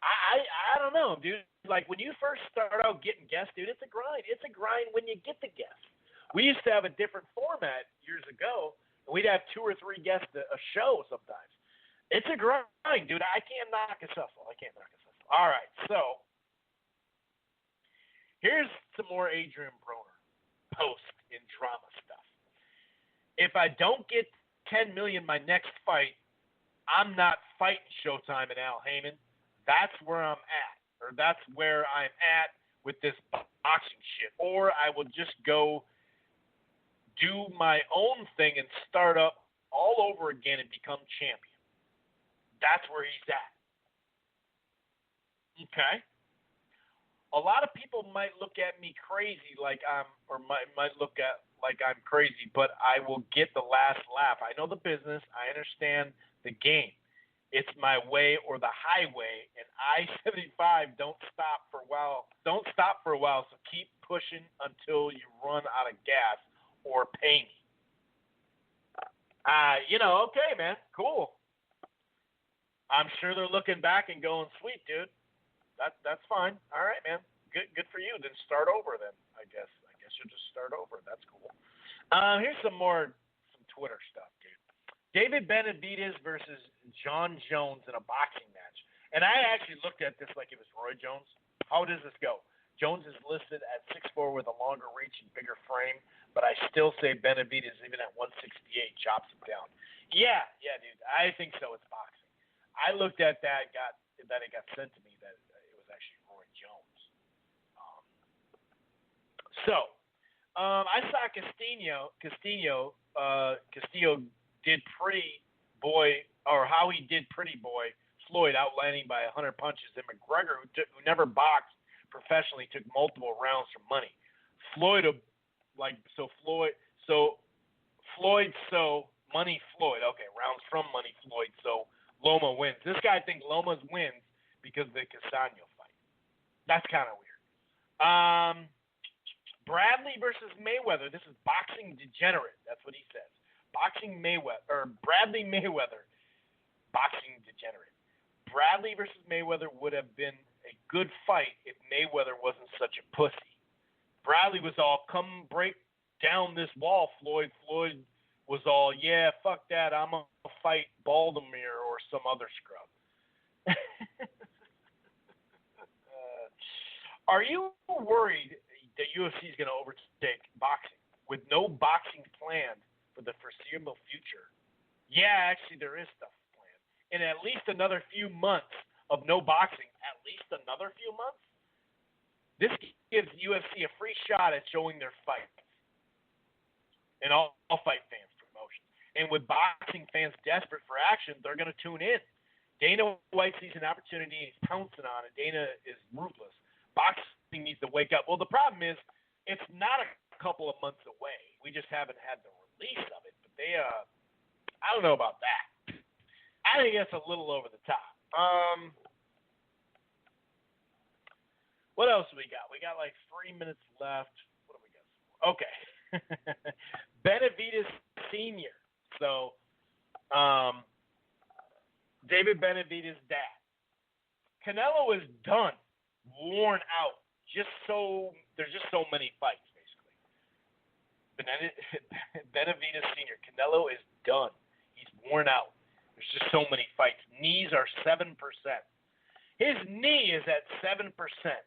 I don't know, dude. Like, when you first start out getting guests, dude, it's a grind. It's a grind when you get the guests. We used to have a different format years ago. We'd have 2 or 3 guests a show sometimes. It's a grind, dude. I can't knock his hustle. All right, so here's some more Adrian Broner post and drama stuff. If I don't get $10 million my next fight, I'm not fighting Showtime and Al Heyman. That's where I'm at, or that's where I'm at with this boxing shit, or I will just go do my own thing and start up all over again and become champion. That's where he's at. Okay? A lot of people might look at me crazy like might look at like I'm crazy, but I will get the last laugh. I know the business. I understand the game. It's my way or the highway, and I-75 don't stop for a while. Don't stop for a while, so keep pushing until you run out of gas or pay me. Okay, man, cool. I'm sure they're looking back and going, sweet, dude. That's fine. All right, man. Good for you. Then start over then, I guess. You'll just start over. That's cool. Here's some Twitter stuff, dude. David Benavidez versus John Jones in a boxing match. And I actually looked at this like it was Roy Jones. How does this go? Jones is listed at 6'4" with a longer reach and bigger frame, but I still say Benavidez, even at 168, chops him down. Yeah, dude. I think so. It's boxing. I looked at that, it got sent to me that it was actually Roy Jones. I saw Castillo did how he did Pretty Boy Floyd, outlining by 100 punches, and McGregor, who never boxed professionally, took multiple rounds for money. Money Floyd. Okay, rounds from Money Floyd. So Loma wins. This guy thinks Loma wins because of the Casano fight. That's kind of weird. Bradley versus Mayweather. This is boxing degenerate. That's what he says. Bradley Mayweather, boxing degenerate. Bradley versus Mayweather would have been a good fight if Mayweather wasn't such a pussy. Bradley was all, come break down this wall, Floyd. Floyd was all, yeah, fuck that. I'm going to fight Baltimore or some other scrub. Are you worried that UFC is going to overtake boxing with no boxing planned for the foreseeable future? Yeah, actually, there is stuff planned. In at least another few months of no boxing, this gives UFC a free shot at showing their fights and all fight fans promotions. And with boxing fans desperate for action, they're going to tune in. Dana White sees an opportunity and he's pouncing on it. Dana is ruthless. Boxing needs to wake up. Well, the problem is it's not a couple of months away. We just haven't had the release of it. But I don't know about that. I think that's a little over the top. What else do we got? We got like 3 minutes left. What do we got? Okay. Benavidez Sr. So, David Benavidez' dad. Canelo is done, worn out. There's just so many fights, basically. Benavidez Sr. Canelo is done. He's worn out. There's just so many fights. Knees are 7%. His knee is at 7%.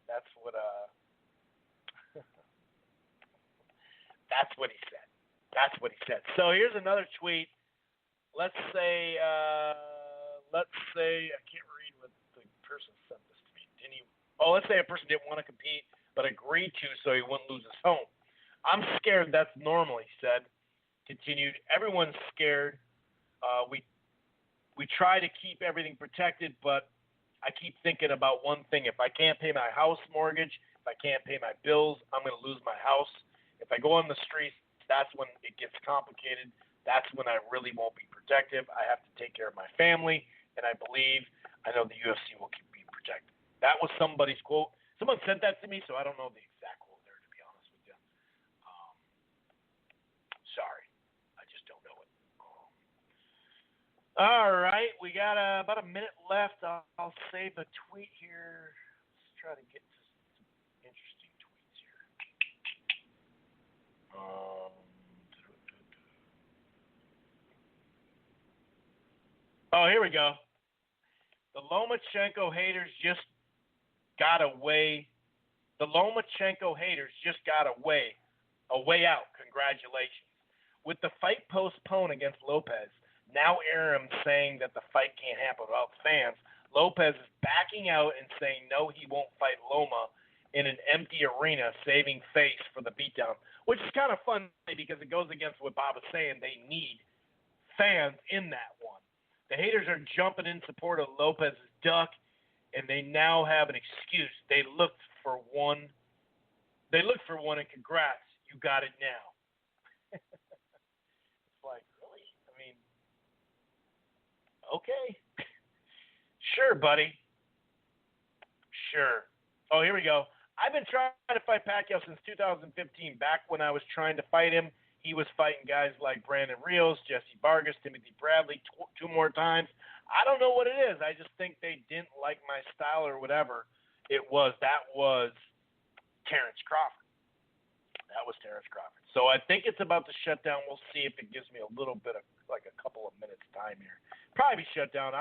That's what he said. So here's another tweet. Let's say I can't read what the person sent this to me. Let's say a person didn't want to compete but agreed to so he wouldn't lose his home. I'm scared that's normal, he said. Continued, everyone's scared. We try to keep everything protected, but I keep thinking about one thing. If I can't pay my house mortgage, if I can't pay my bills, I'm going to lose my house. If I go on the streets, that's when it gets complicated. That's when I really won't be protective. I have to take care of my family, and I know the UFC will keep being protected. That was somebody's quote. Someone sent that to me, so I don't know the exact quote there, to be honest with you. Sorry. I just don't know it. All right. We got about a minute left. I'll save a tweet here. Let's try to get to some interesting tweets here. Here we go. The Lomachenko haters just got a way. The Lomachenko haters just got a way out. Congratulations. With the fight postponed against Lopez, now Arum saying that the fight can't happen without fans, Lopez is backing out and saying no, he won't fight Loma, in an empty arena saving face for the beatdown, which is kind of fun because it goes against what Bob was saying. They need fans in that one. The haters are jumping in support of Lopez's duck, and they now have an excuse. They looked for one. And congrats, you got it now. It's like, really? I mean, okay. Sure, buddy. Sure. Oh, here we go. I've been trying to fight Pacquiao since 2015. Back when I was trying to fight him, he was fighting guys like Brandon Rios, Jesse Vargas, Timothy Bradley two more times. I don't know what it is. I just think they didn't like my style or whatever it was. That was Terrence Crawford. So I think it's about to shut down. We'll see if it gives me a little bit of, like a couple of minutes time here. Probably shut down.